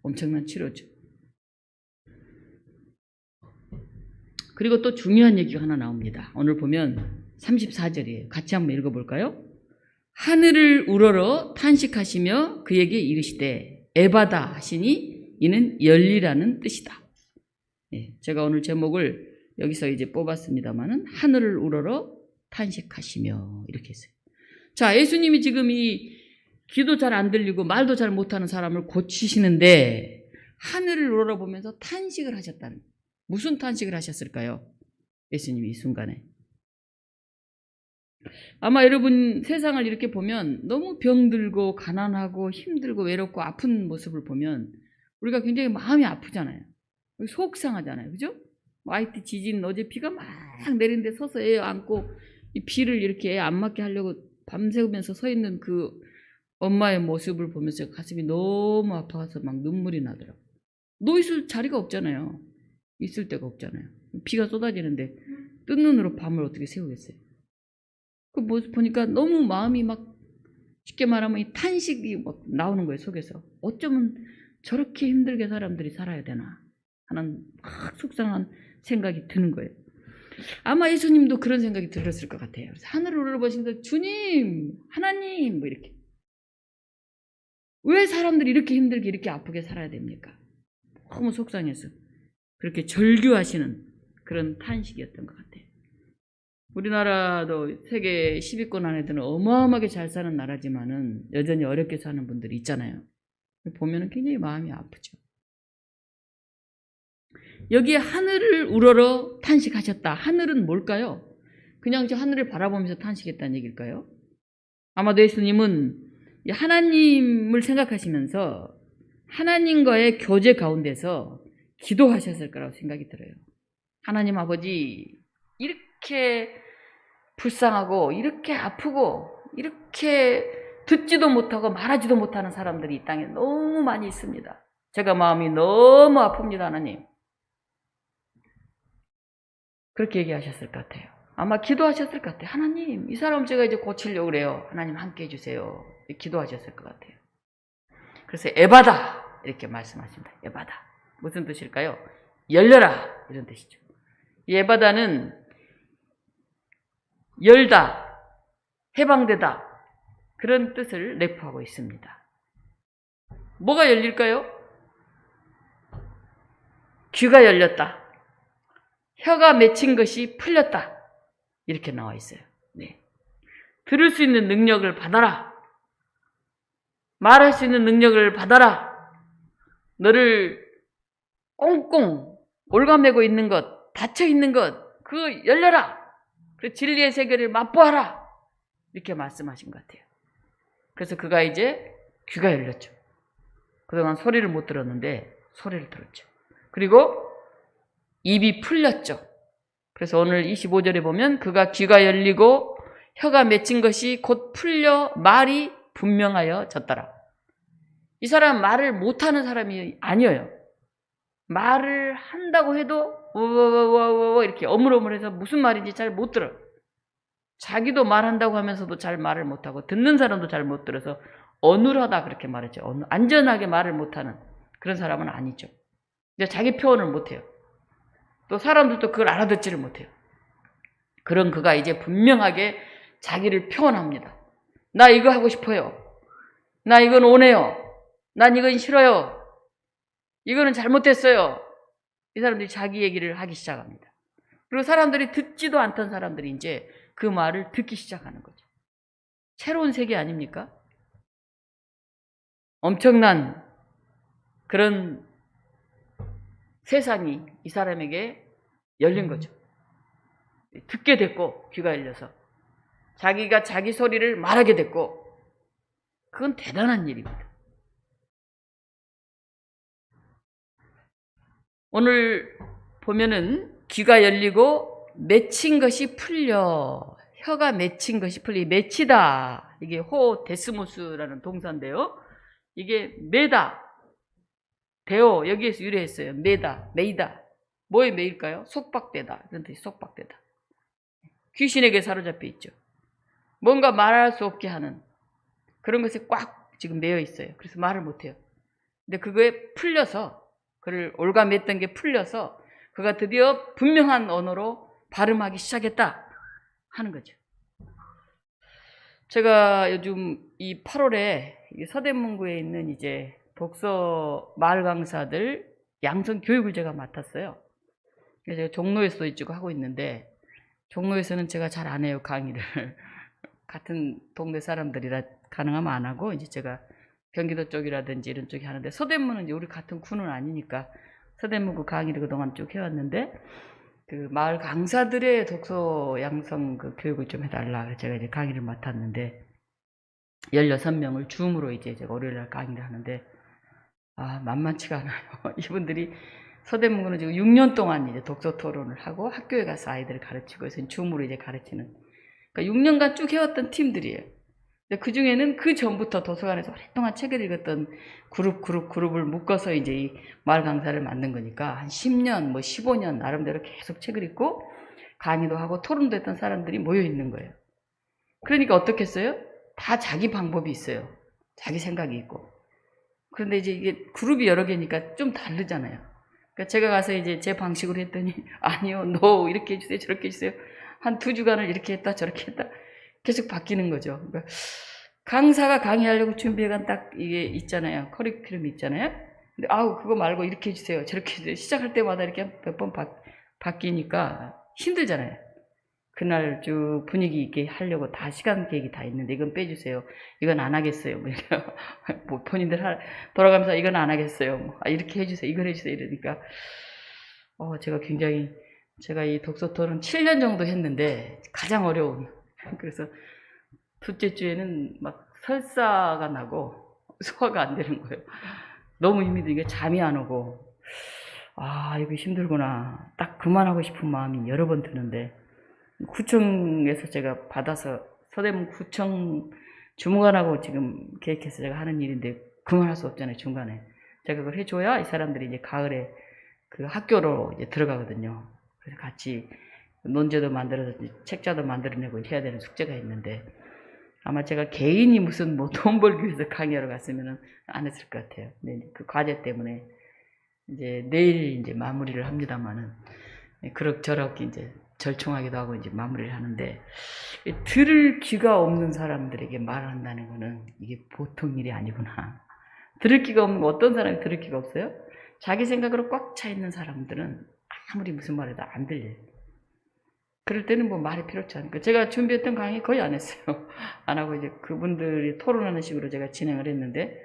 엄청난 치료죠. 그리고 또 중요한 얘기가 하나 나옵니다. 오늘 보면 34절이에요. 같이 한번 읽어볼까요? 하늘을 우러러 탄식하시며 그에게 이르시되 에바다 하시니 이는 열리라는 뜻이다. 제가 오늘 제목을 여기서 이제 뽑았습니다만은 하늘을 우러러 탄식하시며 이렇게 했어요. 자, 예수님이 지금 이 귀도 잘 안 들리고 말도 잘 못하는 사람을 고치시는데 하늘을 우러러보면서 탄식을 하셨다는 거예요. 무슨 탄식을 하셨을까요? 예수님이 이 순간에. 아마 여러분 세상을 이렇게 보면 너무 병들고 가난하고 힘들고 외롭고 아픈 모습을 보면 우리가 굉장히 마음이 아프잖아요. 속상하잖아요. 그죠? 화이트 지진 어제 비가 막 내리는데 서서 애 안고 이 비를 이렇게 애 안 맞게 하려고 밤새우면서 서 있는 그 엄마의 모습을 보면서 가슴이 너무 아파서 막 눈물이 나더라고요. 누워 있을 자리가 없잖아요. 있을 데가 없잖아요. 비가 쏟아지는데 뜬 눈으로 밤을 어떻게 새우겠어요? 그 모습 보니까 너무 마음이 막 쉽게 말하면 이 탄식이 막 나오는 거예요, 속에서. 어쩌면 저렇게 힘들게 사람들이 살아야 되나 하는 막 속상한 생각이 드는 거예요. 아마 예수님도 그런 생각이 들었을 것 같아요. 그래서 하늘을 올려보시면서 주님, 하나님 뭐 이렇게. 왜 사람들이 이렇게 힘들게 이렇게 아프게 살아야 됩니까? 너무 속상해서 그렇게 절규하시는 그런 탄식이었던 것 같아요. 우리나라도 세계 10위권 안에 드는 어마어마하게 잘 사는 나라지만은 여전히 어렵게 사는 분들이 있잖아요. 보면은 굉장히 마음이 아프죠. 여기에 하늘을 우러러 탄식하셨다. 하늘은 뭘까요? 그냥 저 하늘을 바라보면서 탄식했다는 얘기일까요? 아마도 예수님은 하나님을 생각하시면서 하나님과의 교제 가운데서 기도하셨을 거라고 생각이 들어요. 하나님 아버지, 이렇게 불쌍하고 이렇게 아프고 이렇게 듣지도 못하고 말하지도 못하는 사람들이 이 땅에 너무 많이 있습니다. 제가 마음이 너무 아픕니다, 하나님. 그렇게 얘기하셨을 것 같아요. 아마 기도하셨을 것 같아요. 하나님, 이 사람 제가 이제 고치려고 그래요. 하나님 함께 해주세요. 기도하셨을 것 같아요. 그래서 에바다 이렇게 말씀하십니다. 에바다. 무슨 뜻일까요? 열려라 이런 뜻이죠. 이 에바다는 열다, 해방되다 그런 뜻을 내포하고 있습니다. 뭐가 열릴까요? 귀가 열렸다. 혀가 맺힌 것이 풀렸다. 이렇게 나와 있어요. 네. 들을 수 있는 능력을 받아라. 말할 수 있는 능력을 받아라. 너를 꽁꽁 올가매고 있는 것, 닫혀 있는 것, 그거 열려라. 그 진리의 세계를 맛보아라. 이렇게 말씀하신 것 같아요. 그래서 그가 이제 귀가 열렸죠. 그동안 소리를 못 들었는데 소리를 들었죠. 그리고 입이 풀렸죠. 그래서 오늘 25절에 보면 그가 귀가 열리고 혀가 맺힌 것이 곧 풀려 말이 분명하여 졌더라. 이 사람 말을 못하는 사람이 아니에요. 말을 한다고 해도 이렇게 어물어물해서 무슨 말인지 잘 못 들어요. 자기도 말한다고 하면서도 잘 말을 못하고 듣는 사람도 잘 못 들어서 어눌하다 그렇게 말했죠. 안전하게 말을 못하는 그런 사람은 아니죠. 근데 자기 표현을 못해요. 또 사람들도 그걸 알아듣지를 못해요. 그런 그가 이제 분명하게 자기를 표현합니다. 나 이거 하고 싶어요. 나 이건 원해요. 난 이건 싫어요. 이거는 잘못됐어요. 이 사람들이 자기 얘기를 하기 시작합니다. 그리고 사람들이 듣지도 않던 사람들이 이제 그 말을 듣기 시작하는 거죠. 새로운 세계 아닙니까? 엄청난 그런 세상이 이 사람에게 열린 거죠. 듣게 됐고 귀가 열려서 자기가 자기 소리를 말하게 됐고 그건 대단한 일입니다. 오늘 보면은 귀가 열리고 맺힌 것이 풀려 혀가 맺힌 것이 풀리 맺히다 이게 호 데스모스라는 동사인데요. 이게 매다 데오 여기에서 유래했어요. 매다 메이다 뭐에 매일까요? 속박되다 이런 뜻이 속박되다. 귀신에게 사로잡혀 있죠. 뭔가 말할 수 없게 하는 그런 것에 꽉 지금 매여 있어요. 그래서 말을 못해요. 근데 그거에 풀려서 그를 올가맸던 게 풀려서 그가 드디어 분명한 언어로 발음하기 시작했다 하는 거죠. 제가 요즘 이 8월에 서대문구에 있는 이제 독서 마을 강사들 양성 교육을 제가 맡았어요. 그래서 제가 종로에서도 이쪽 하고 있는데 종로에서는 제가 잘 안 해요 강의를. 같은 동네 사람들이라 가능하면 안 하고 이제 제가 경기도 쪽이라든지 이런 쪽에 하는데 서대문은 이제 우리 같은 구는 아니니까 서대문구 강의를 그동안 쭉 해왔는데 그 마을 강사들의 독서 양성 그 교육을 좀 해달라 그래서 제가 이제 강의를 맡았는데 16명을 줌으로 이제 제가 월요일날 강의를 하는데 만만치가 않아요. 이분들이 서대문구는 지금 6년 동안 이제 독서 토론을 하고 학교에 가서 아이들을 가르치고 해서 줌으로 이제 가르치는 그러니까 6년간 쭉 해왔던 팀들이에요. 그 중에는 그 전부터 도서관에서 오랫동안 책을 읽었던 그룹을 묶어서 이제 이 마을 강사를 만든 거니까 한 10년, 15년 나름대로 계속 책을 읽고 강의도 하고 토론도 했던 사람들이 모여 있는 거예요. 그러니까 어떻겠어요? 다 자기 방법이 있어요. 자기 생각이 있고. 그런데 이제 이게 그룹이 여러 개니까 좀 다르잖아요. 그러니까 제가 가서 이제 제 방식으로 했더니 아니요, no 이렇게 해주세요, 저렇게 해주세요. 한 2주간을 이렇게 했다, 저렇게 했다. 계속 바뀌는 거죠. 그러니까 강사가 강의하려고 준비해간 딱 이게 있잖아요. 커리큘럼이 있잖아요. 근데 아우 그거 말고 이렇게 해주세요, 저렇게 해주세요. 시작할 때마다 이렇게 몇 번 바뀌니까 힘들잖아요. 그날 쭉 분위기 있게 하려고 다 시간 계획이 다 있는데 이건 빼주세요, 이건 안 하겠어요, 뭐 본인들 돌아가면서 이건 안 하겠어요, 뭐 이렇게 해주세요, 이걸 해주세요 이러니까 제가 굉장히 제가 이 독서 토론 7년 정도 했는데 가장 어려운, 그래서 둘째 주에는 막 설사가 나고 소화가 안 되는 거예요. 너무 힘이 들게 잠이 안 오고 이거 힘들구나 딱 그만하고 싶은 마음이 여러 번 드는데 구청에서 제가 받아서 서대문 구청 주무관하고 지금 계획해서 제가 하는 일인데 그만할 수 없잖아요. 중간에 제가 그걸 해줘야 이 사람들이 이제 가을에 그 학교로 이제 들어가거든요. 그래서 같이 논제도 만들어서 책자도 만들어내고 해야 되는 숙제가 있는데 아마 제가 개인이 무슨 뭐 돈 벌기 위해서 강의하러 갔으면은 안 했을 것 같아요. 근데 그 과제 때문에 이제 내일 이제 마무리를 합니다만은 그럭저럭 이제 절충하기도 하고 이제 마무리를 하는데 들을 귀가 없는 사람들에게 말한다는 거는 이게 보통 일이 아니구나. 들을 귀가 없는 거 어떤 사람이 들을 귀가 없어요? 자기 생각으로 꽉 차 있는 사람들은 아무리 무슨 말해도 안 들려요. 그럴 때는 뭐 말이 필요치 않으니까 제가 준비했던 강의 거의 안 했어요. 안 하고 이제 그분들이 토론하는 식으로 제가 진행을 했는데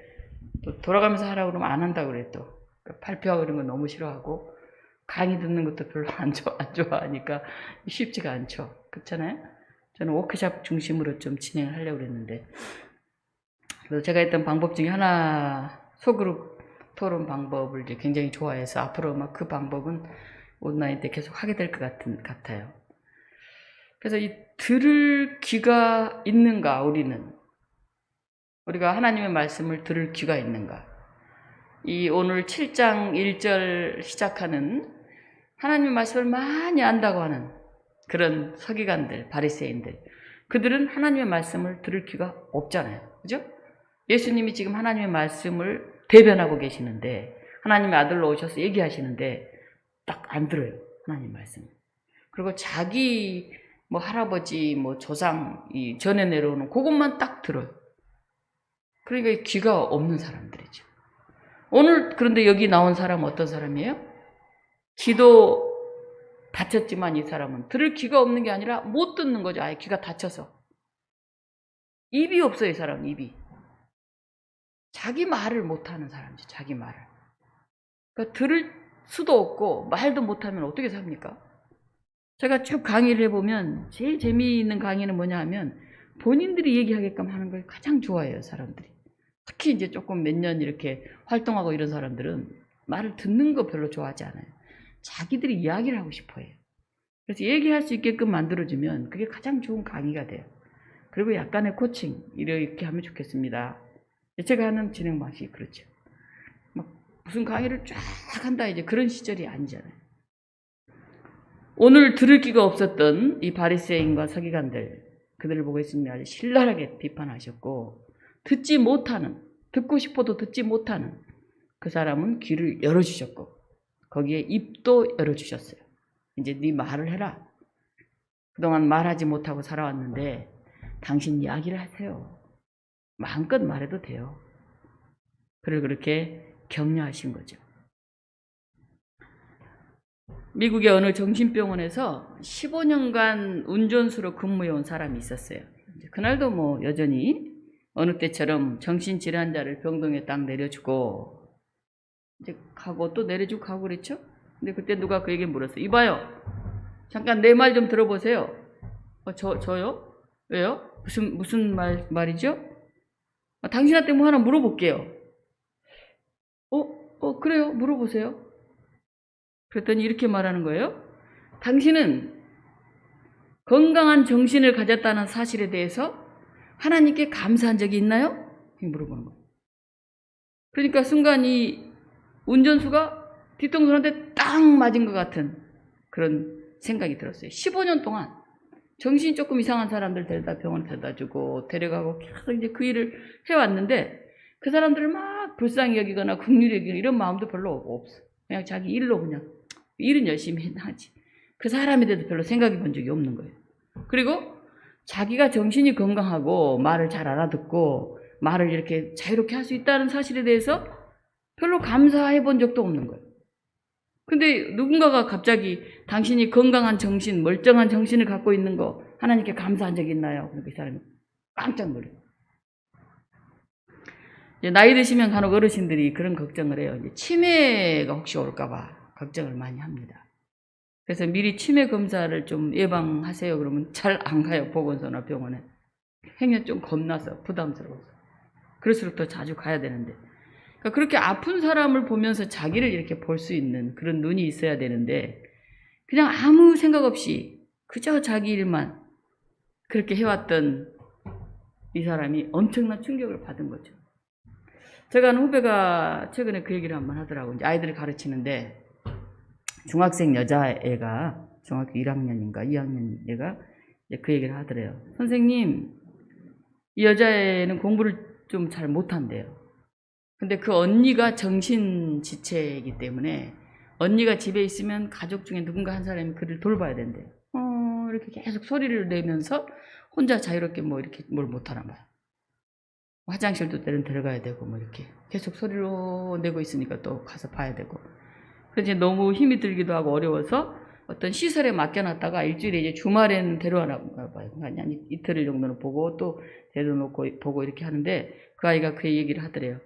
또 돌아가면서 하라고 그러면 안 한다고 그래요. 또 그러니까 발표하고 이런 건 너무 싫어하고 강의 듣는 것도 별로 안 좋아하니까 쉽지가 않죠. 그렇잖아요? 저는 워크숍 중심으로 좀 진행을 하려고 그랬는데 그래서 제가 했던 방법 중에 하나 소그룹 토론 방법을 이제 굉장히 좋아해서 앞으로 막 그 방법은 온라인 때 계속 하게 될 것 같아요. 그래서 이 들을 귀가 있는가 우리가 하나님의 말씀을 들을 귀가 있는가? 이 오늘 7장 1절 시작하는 하나님의 말씀을 많이 안다고 하는 그런 서기관들, 바리새인들, 그들은 하나님의 말씀을 들을 귀가 없잖아요. 그죠? 예수님이 지금 하나님의 말씀을 대변하고 계시는데 하나님의 아들로 오셔서 얘기하시는데 딱 안 들어요. 하나님 말씀. 그리고 자기 뭐 할아버지 뭐 조상 이 전에 내려오는 그것만 딱 들어요. 그러니까 귀가 없는 사람들이죠. 오늘 그런데 여기 나온 사람은 어떤 사람이에요? 귀도 다쳤지만 이 사람은 들을 귀가 없는 게 아니라 못 듣는 거죠. 아예 귀가 다쳐서. 입이 없어요. 이 사람은 입이. 자기 말을 못하는 사람이죠. 자기 말을. 그러니까 들을 수도 없고 말도 못하면 어떻게 삽니까? 제가 쭉 강의를 해보면 제일 재미있는 강의는 뭐냐 하면 본인들이 얘기하게끔 하는 걸 가장 좋아해요. 사람들이. 특히 이제 조금 몇 년 이렇게 활동하고 이런 사람들은 말을 듣는 거 별로 좋아하지 않아요. 자기들이 이야기를 하고 싶어 해요. 그래서 얘기할 수 있게끔 만들어주면 그게 가장 좋은 강의가 돼요. 그리고 약간의 코칭 이렇게 하면 좋겠습니다. 제가 하는 진행 방식이 그렇죠. 막 무슨 강의를 쫙 한다 이제 그런 시절이 아니잖아요. 오늘 들을 기가 없었던 이 바리새인과 서기관들 그들을 보고 있으면 아주 신랄하게 비판하셨고 듣지 못하는 듣고 싶어도 듣지 못하는 그 사람은 귀를 열어주셨고 거기에 입도 열어주셨어요. 이제 네 말을 해라. 그동안 말하지 못하고 살아왔는데 당신 이야기를 하세요. 마음껏 말해도 돼요. 그를 그렇게 격려하신 거죠. 미국의 어느 정신병원에서 15년간 운전수로 근무해온 사람이 있었어요. 그날도 뭐 여전히 어느 때처럼 정신질환자를 병동에 딱 내려주고 이제 가고 또 내려주고 가고 그랬죠. 근데 그때 누가 그에게 물었어요. 이봐요. 잠깐 내 말 좀 들어보세요. 저요? 왜요? 무슨 말이죠? 당신한테 뭐 하나 물어볼게요. 그래요. 물어보세요. 그랬더니 이렇게 말하는 거예요. 당신은 건강한 정신을 가졌다는 사실에 대해서 하나님께 감사한 적이 있나요? 물어보는 거예요. 그러니까 순간 이 운전수가 뒤통수한테 딱 맞은 것 같은 그런 생각이 들었어요. 15년 동안 정신이 조금 이상한 사람들 데려다 병원 데려다주고 데려가고 계속 이제 그 일을 해왔는데 그 사람들을 막 불쌍히 여기거나 긍휼히 여기거나 이런 마음도 별로 없어. 그냥 자기 일로 그냥 일은 열심히 하지. 그 사람에 대해서 별로 생각해 본 적이 없는 거예요. 그리고 자기가 정신이 건강하고 말을 잘 알아듣고 말을 이렇게 자유롭게 할 수 있다는 사실에 대해서 별로 감사해 본 적도 없는 거예요. 근데 누군가가 갑자기 당신이 건강한 정신, 멀쩡한 정신을 갖고 있는 거 하나님께 감사한 적이 있나요? 그러니까 이 사람이 깜짝 놀라요. 이제 나이 드시면 간혹 어르신들이 그런 걱정을 해요. 이제 치매가 혹시 올까봐 걱정을 많이 합니다. 그래서 미리 치매 검사를 좀 예방하세요. 그러면 잘 안 가요. 보건소나 병원에. 행여 좀 겁나서 부담스러워서. 그럴수록 더 자주 가야 되는데. 그러니까 그렇게 아픈 사람을 보면서 자기를 이렇게 볼 수 있는 그런 눈이 있어야 되는데 그냥 아무 생각 없이 그저 자기 일만 그렇게 해왔던 이 사람이 엄청난 충격을 받은 거죠. 제가 아는 후배가 최근에 그 얘기를 한번 하더라고요. 이제 아이들을 가르치는데 중학생 여자애가 중학교 1학년인가 2학년 애가 이제 그 얘기를 하더래요. 선생님, 이 여자애는 공부를 좀 잘 못한대요. 근데 그 언니가 정신지체이기 때문에 언니가 집에 있으면 가족 중에 누군가 한 사람이 그를 돌봐야 된대요. 이렇게 계속 소리를 내면서 혼자 자유롭게 뭐 이렇게 뭘 못하나 봐요. 화장실도 때는 들어가야 되고 뭐 이렇게 계속 소리로 내고 있으니까 또 가서 봐야 되고. 그래서 이제 너무 힘이 들기도 하고 어려워서 어떤 시설에 맡겨놨다가 일주일에 이제 주말에는 데려와나 봐요. 아니 이틀 정도는 보고 또 데려놓고 보고 이렇게 하는데 그 아이가 그 얘기를 하더래요.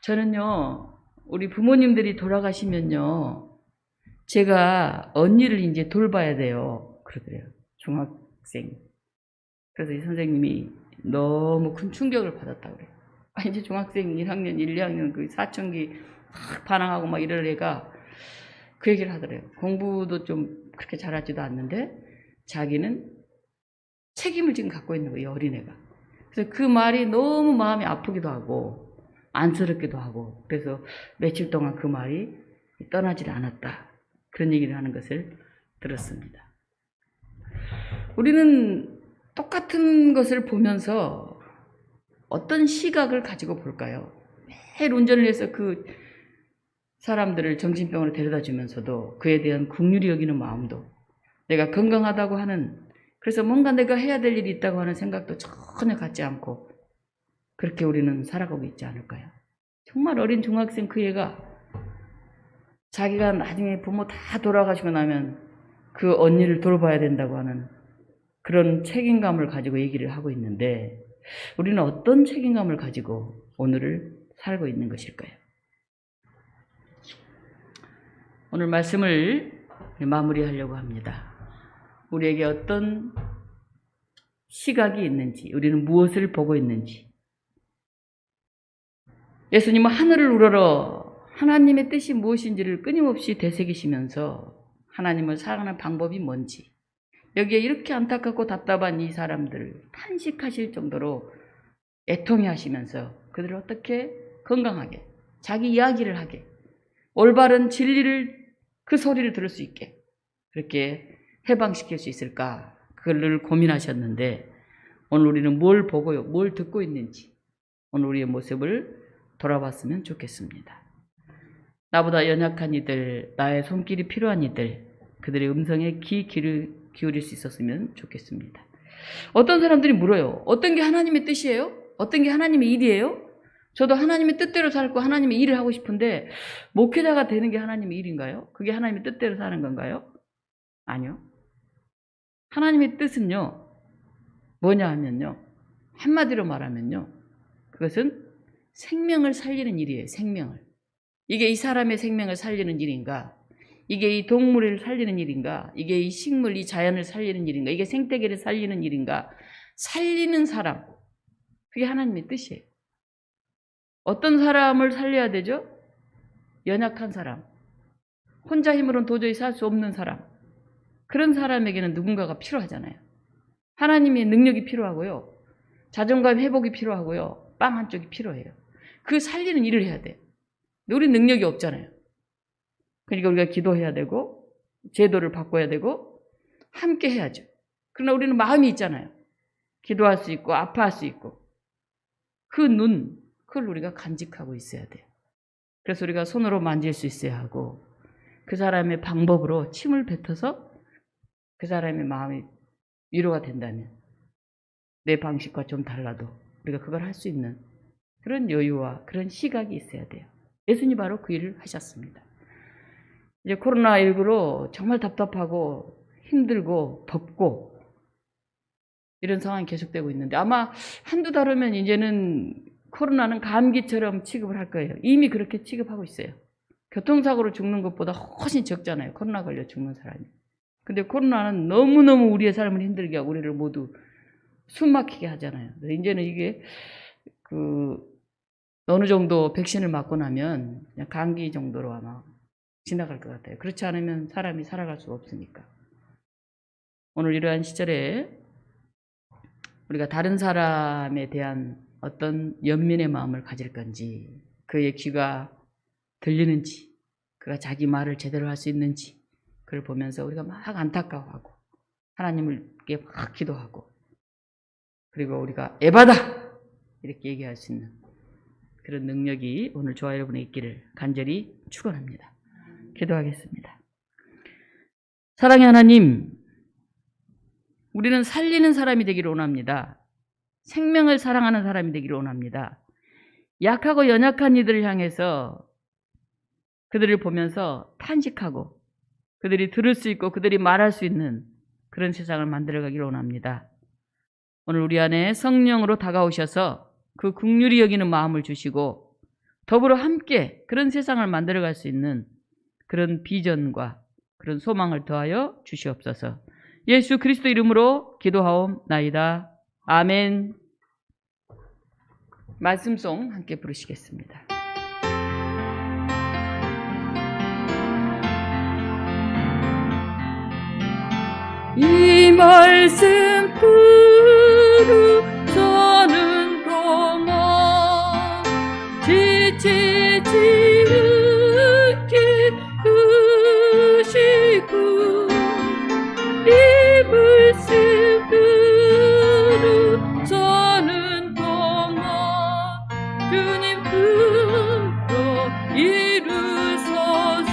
저는요, 우리 부모님들이 돌아가시면요, 제가 언니를 이제 돌봐야 돼요. 그러더래요. 중학생. 그래서 이 선생님이 너무 큰 충격을 받았다고 그래요. 이제 중학생 1학년, 1, 2학년 그 사춘기 막 반항하고 막 이럴 애가 그 얘기를 하더래요. 공부도 좀 그렇게 잘하지도 않는데 자기는 책임을 지금 갖고 있는 거예요, 어린애가. 그래서 그 말이 너무 마음이 아프기도 하고 안쓰럽기도 하고 그래서 며칠 동안 그 말이 떠나질 않았다. 그런 얘기를 하는 것을 들었습니다. 우리는 똑같은 것을 보면서 어떤 시각을 가지고 볼까요? 매일 운전을 해서 그 사람들을 정신병원에 데려다 주면서도 그에 대한 긍휼히 여기는 마음도 내가 건강하다고 하는 그래서 뭔가 내가 해야 될 일이 있다고 하는 생각도 전혀 갖지 않고 그렇게 우리는 살아가고 있지 않을까요? 정말 어린 중학생 그 애가 자기가 나중에 부모 다 돌아가시고 나면 그 언니를 돌봐야 된다고 하는 그런 책임감을 가지고 얘기를 하고 있는데 우리는 어떤 책임감을 가지고 오늘을 살고 있는 것일까요? 오늘 말씀을 마무리하려고 합니다. 우리에게 어떤 시각이 있는지, 우리는 무엇을 보고 있는지. 예수님은 하늘을 우러러 하나님의 뜻이 무엇인지를 끊임없이 되새기시면서 하나님을 사랑하는 방법이 뭔지, 여기에 이렇게 안타깝고 답답한 이 사람들을 탄식하실 정도로 애통해 하시면서 그들을 어떻게 건강하게, 자기 이야기를 하게, 올바른 진리를 그 소리를 들을 수 있게 그렇게 해방시킬 수 있을까? 그걸 고민하셨는데 오늘 우리는 뭘 보고요? 뭘 듣고 있는지 오늘 우리의 모습을 돌아봤으면 좋겠습니다. 나보다 연약한 이들, 나의 손길이 필요한 이들, 그들의 음성에 귀를 기울일 수 있었으면 좋겠습니다. 어떤 사람들이 물어요. 어떤 게 하나님의 뜻이에요? 어떤 게 하나님의 일이에요? 저도 하나님의 뜻대로 살고 하나님의 일을 하고 싶은데 목회자가 되는 게 하나님의 일인가요? 그게 하나님의 뜻대로 사는 건가요? 아니요. 하나님의 뜻은요. 뭐냐 하면요. 한마디로 말하면요. 그것은 생명을 살리는 일이에요. 생명을. 이게 이 사람의 생명을 살리는 일인가? 이게 이 동물을 살리는 일인가? 이게 이 식물, 이 자연을 살리는 일인가? 이게 생태계를 살리는 일인가? 살리는 사람. 그게 하나님의 뜻이에요. 어떤 사람을 살려야 되죠? 연약한 사람. 혼자 힘으로는 도저히 살 수 없는 사람. 그런 사람에게는 누군가가 필요하잖아요. 하나님의 능력이 필요하고요. 자존감 회복이 필요하고요. 빵 한쪽이 필요해요. 그 살리는 일을 해야 돼요. 우리 능력이 없잖아요. 그러니까 우리가 기도해야 되고 제도를 바꿔야 되고 함께 해야죠. 그러나 우리는 마음이 있잖아요. 기도할 수 있고 아파할 수 있고 그 눈, 그걸 우리가 간직하고 있어야 돼요. 그래서 우리가 손으로 만질 수 있어야 하고 그 사람의 방법으로 침을 뱉어서 그 사람의 마음이 위로가 된다면 내 방식과 좀 달라도 우리가 그걸 할 수 있는 그런 여유와 그런 시각이 있어야 돼요. 예수님이 바로 그 일을 하셨습니다. 이제 코로나19로 정말 답답하고 힘들고 덥고 이런 상황이 계속되고 있는데 아마 한두 달 후면 이제는 코로나는 감기처럼 취급을 할 거예요. 이미 그렇게 취급하고 있어요. 교통사고로 죽는 것보다 훨씬 적잖아요. 코로나 걸려 죽는 사람이. 근데 코로나는 너무너무 우리의 삶을 힘들게 하고 우리를 모두 숨 막히게 하잖아요. 이제는 이게 어느 정도 백신을 맞고 나면 그냥 감기 정도로 아마 지나갈 것 같아요. 그렇지 않으면 사람이 살아갈 수가 없으니까. 오늘 이러한 시절에 우리가 다른 사람에 대한 어떤 연민의 마음을 가질 건지, 그의 귀가 들리는지, 그가 자기 말을 제대로 할 수 있는지, 그걸 보면서 우리가 막 안타까워하고 하나님께 막 기도하고 그리고 우리가 에바다! 이렇게 얘기할 수 있는 그런 능력이 오늘 저와 여러분에 있기를 간절히 축원합니다. 기도하겠습니다. 사랑의 하나님, 우리는 살리는 사람이 되기를 원합니다. 생명을 사랑하는 사람이 되기를 원합니다. 약하고 연약한 이들을 향해서 그들을 보면서 탄식하고 그들이 들을 수 있고 그들이 말할 수 있는 그런 세상을 만들어가기를 원합니다. 오늘 우리 안에 성령으로 다가오셔서 그 긍휼히 여기는 마음을 주시고 더불어 함께 그런 세상을 만들어갈 수 있는 그런 비전과 그런 소망을 더하여 주시옵소서. 예수 그리스도 이름으로 기도하옵나이다. 아멘. 말씀송 함께 부르시겠습니다. 이 말씀 들으서는 동안 지치지 않게 하시고 이 말씀 들으서는 동안 주님 뜻도 이루소서.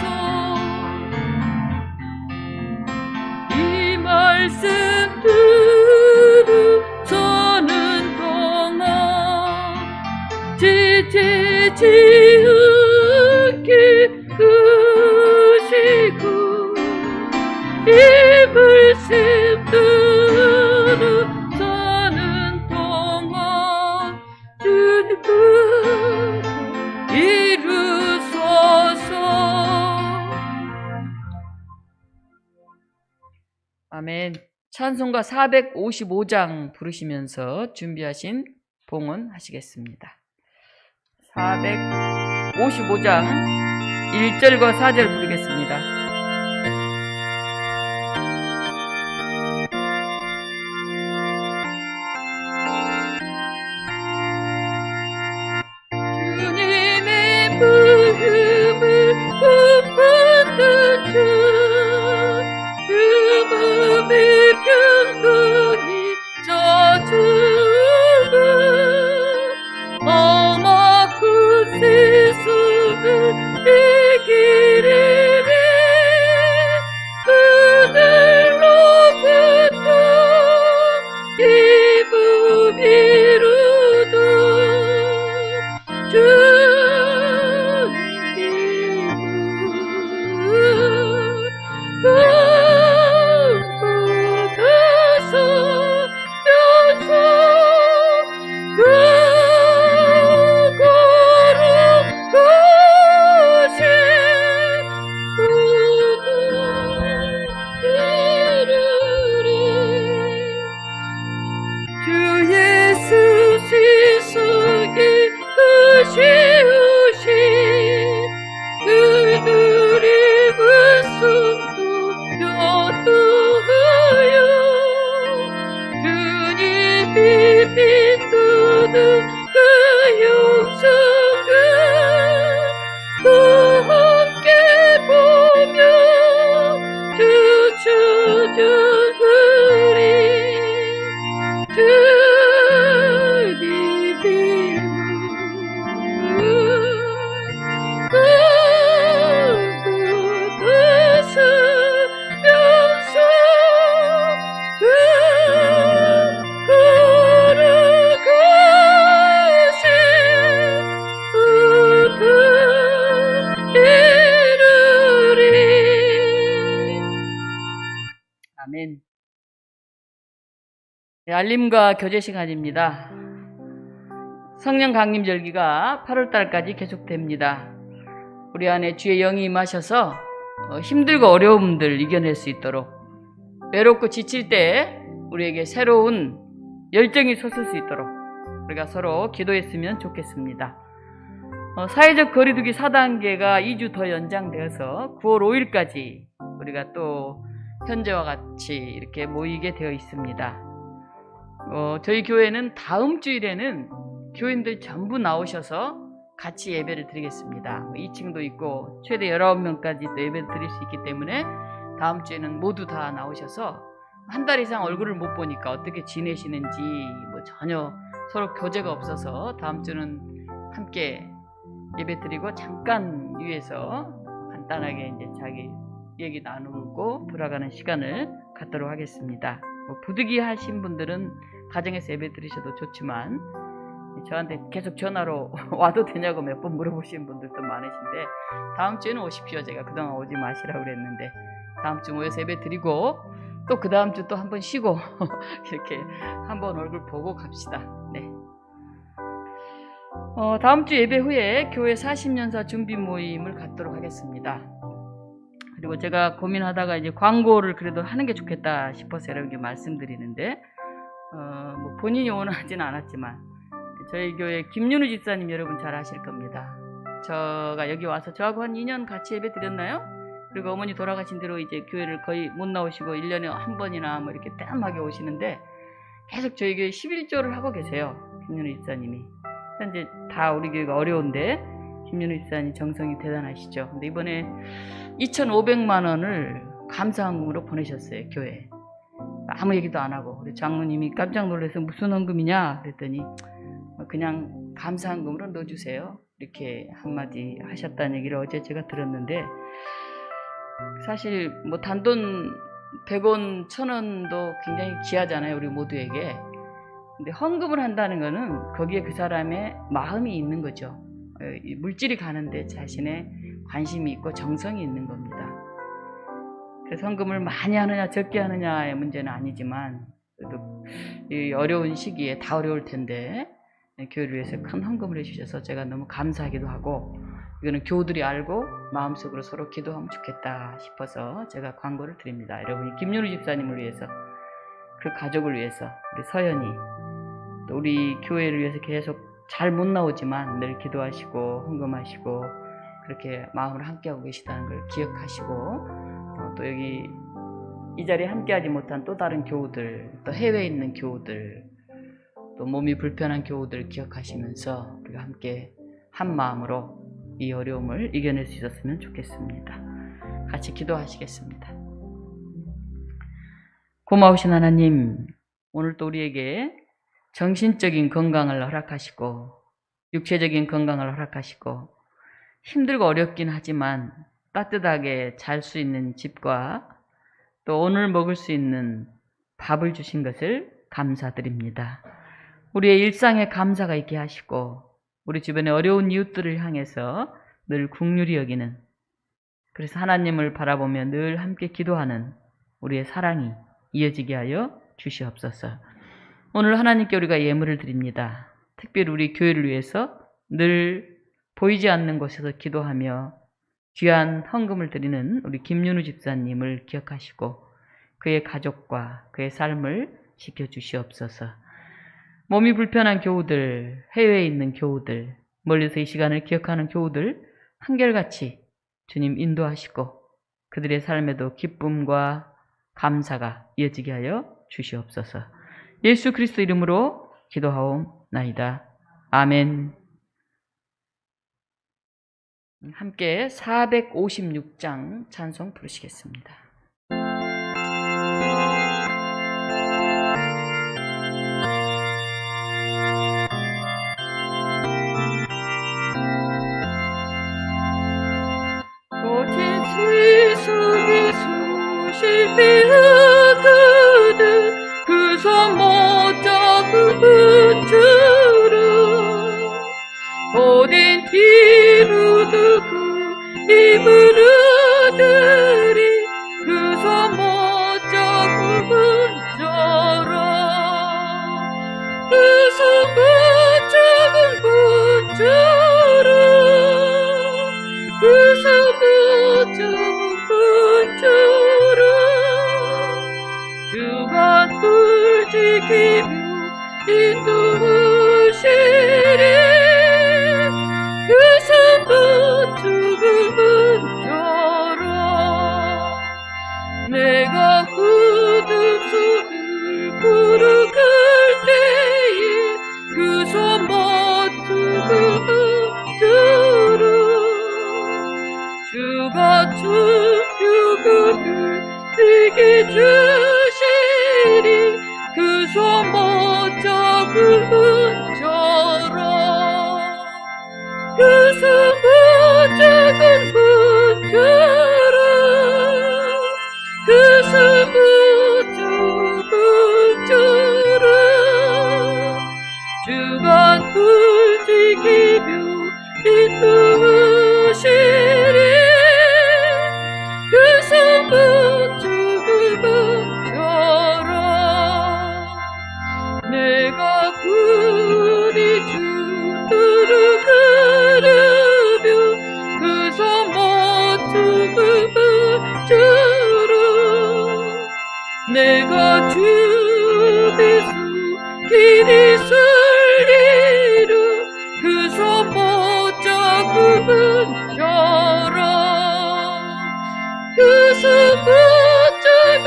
이 말씀 들으서는 동안 지치지 않게 하시고 이 말씀 들으서는 동안 주님 뜻도 이루소서. 아멘. 찬송가 455장 부르시면서 준비하신 봉헌 하시겠습니다. 455장 1절과 4절 부르겠습니다. 주님의 마음을 품는 주 그 평강이 저주는 엄하고 세상을 이기리니 알림과 교제 시간입니다. 성령 강림 절기가 8월달까지 계속됩니다. 우리 안에 주의 영이 임하셔서 힘들고 어려움들 이겨낼 수 있도록, 외롭고 지칠 때 우리에게 새로운 열정이 솟을 수 있도록 우리가 서로 기도했으면 좋겠습니다. 사회적 거리두기 4단계가 2주 더 연장되어서 9월 5일까지 우리가 또 현재와 같이 이렇게 모이게 되어 있습니다. 저희 교회는 다음 주일에는 교인들 전부 나오셔서 같이 예배를 드리겠습니다. 2층도 있고 최대 19명까지 또 예배를 드릴 수 있기 때문에 다음 주에는 모두 다 나오셔서 한 달 이상 얼굴을 못 보니까 어떻게 지내시는지 전혀 서로 교제가 없어서 다음 주는 함께 예배 드리고 잠깐 위에서 간단하게 이제 자기 얘기 나누고 돌아가는 시간을 갖도록 하겠습니다. 부득이 하신 분들은 가정에서 예배 드리셔도 좋지만 저한테 계속 전화로 와도 되냐고 몇 번 물어보시는 분들도 많으신데 다음 주에는 오십시오. 제가 그동안 오지 마시라고 그랬는데 다음 주 모여서 예배 드리고 또 그 다음 주 또 한 번 쉬고 이렇게 한번 얼굴 보고 갑시다. 네. 다음 주 예배 후에 교회 40년사 준비 모임을 갖도록 하겠습니다. 그리고 제가 고민하다가 이제 광고를 그래도 하는 게 좋겠다 싶어서 여러분께 말씀드리는데 본인이 원하지는 않았지만 저희 교회 김윤우 집사님 여러분 잘 아실 겁니다. 제가 여기 와서 저하고 한 2년 같이 예배 드렸나요? 그리고 어머니 돌아가신 뒤로 이제 교회를 거의 못 나오시고 1년에 한 번이나 이렇게 땜하게 오시는데 계속 저희 교회 11조를 하고 계세요. 김윤우 집사님이. 현재 다 우리 교회가 어려운데 김윤우 집사님 정성이 대단하시죠. 근데 이번에 2,500만 원을 감사헌금으로 보내셨어요. 교회에. 아무 얘기도 안 하고 우리 장로님이 깜짝 놀라서 무슨 헌금이냐 그랬더니 그냥 감사헌금으로 넣어주세요. 이렇게 한마디 하셨다는 얘기를 어제 제가 들었는데 사실 단돈 100원, 1000원도 굉장히 귀하잖아요. 우리 모두에게. 근데 헌금을 한다는 거는 거기에 그 사람의 마음이 있는 거죠. 물질이 가는데 자신의 관심이 있고 정성이 있는 겁니다. 그래서 헌금을 많이 하느냐 적게 하느냐의 문제는 아니지만 그래도 이 어려운 시기에 다 어려울 텐데 교회를 위해서 큰 헌금을 해주셔서 제가 너무 감사하기도 하고 이거는 교우들이 알고 마음속으로 서로 기도하면 좋겠다 싶어서 제가 광고를 드립니다. 여러분이 김윤우 집사님을 위해서 그 가족을 위해서 우리 서연이 또 우리 교회를 위해서 계속 잘 못 나오지만 늘 기도하시고 헌금하시고 그렇게 마음을 함께하고 계시다는 걸 기억하시고 또 여기 이 자리에 함께하지 못한 또 다른 교우들 또 해외에 있는 교우들 또 몸이 불편한 교우들 기억하시면서 우리가 함께 한 마음으로 이 어려움을 이겨낼 수 있었으면 좋겠습니다. 같이 기도하시겠습니다. 고마우신 하나님, 오늘 또 우리에게 정신적인 건강을 허락하시고 육체적인 건강을 허락하시고 힘들고 어렵긴 하지만 따뜻하게 잘 수 있는 집과 또 오늘 먹을 수 있는 밥을 주신 것을 감사드립니다. 우리의 일상에 감사가 있게 하시고 우리 주변의 어려운 이웃들을 향해서 늘 긍휼히 여기는 그래서 하나님을 바라보며 늘 함께 기도하는 우리의 사랑이 이어지게 하여 주시옵소서. 오늘 하나님께 우리가 예물을 드립니다. 특별히 우리 교회를 위해서 늘 보이지 않는 곳에서 기도하며 귀한 헌금을 드리는 우리 김윤우 집사님을 기억하시고 그의 가족과 그의 삶을 지켜주시옵소서. 몸이 불편한 교우들, 해외에 있는 교우들, 멀리서 이 시간을 기억하는 교우들 한결같이 주님 인도하시고 그들의 삶에도 기쁨과 감사가 이어지게 하여 주시옵소서. 예수 그리스도 이름으로 기도하옵나이다. 아멘. 함께 456장 찬송 부르시겠습니다. 거친 세상에 수실 빼앗거든 그 손 못 잡은 줄은 오랜 피로도 이브르들이 그 손 못 잡은 자라 주시리 그 손 못 잡은 저로 그 손 못 잡은 저로 그 손 못 잡은 저로 주간 불지키며 이끄시리 그 손 못 잡은 저로 내가 부디 주를 그르며 그 손 못 잡은 저로 내가 주 비수 길이 쓸리라 그 손 못 잡은 저로 그 손 못 잡은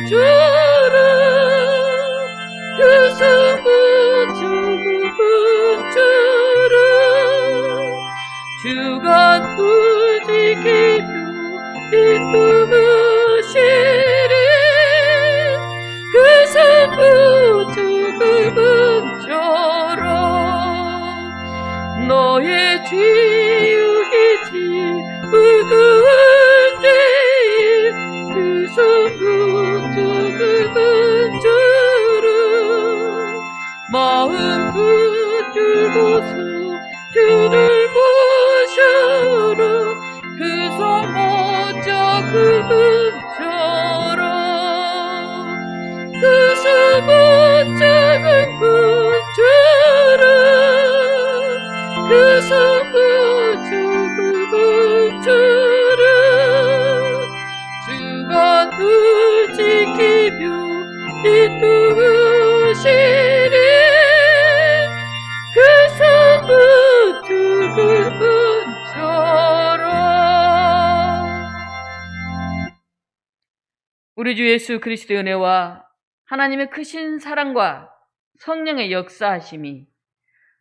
저로 그 손 못 잡은 저로 주간 불지키며 이끄시리 그 손 못 잡은 저로 너의 지옥이지 무거울 때에 그 손 못 잡은 저로 마음 붙들고서 주를 모셔라 그 손 못 잡은 저로 그 손 못 잡은 저로 그 손 못 잡은 저로 주간 불지키며 이끄시리 그 손 못 잡은 저로 우리 주 예수 그리스도의 은혜와 하나님의 크신 사랑과 성령의 역사하심이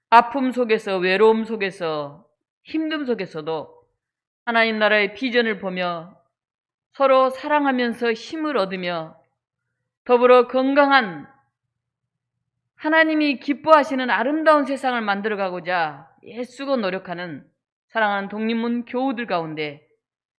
아픔 속에서 외로움 속에서 힘듦 속에서도 하나님 나라의 비전을 보며 서로 사랑하면서 힘을 얻으며 더불어 건강한 하나님이 기뻐하시는 아름다운 세상을 만들어가고자 애쓰고 노력하는 사랑하는 독립문 교우들 가운데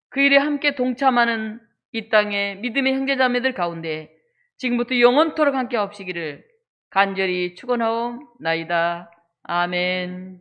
그 일에 함께 동참하는 이 땅의 믿음의 형제자매들 가운데 지금부터 영원토록 함께 하옵시기를 간절히 축원하옵나이다. 아멘.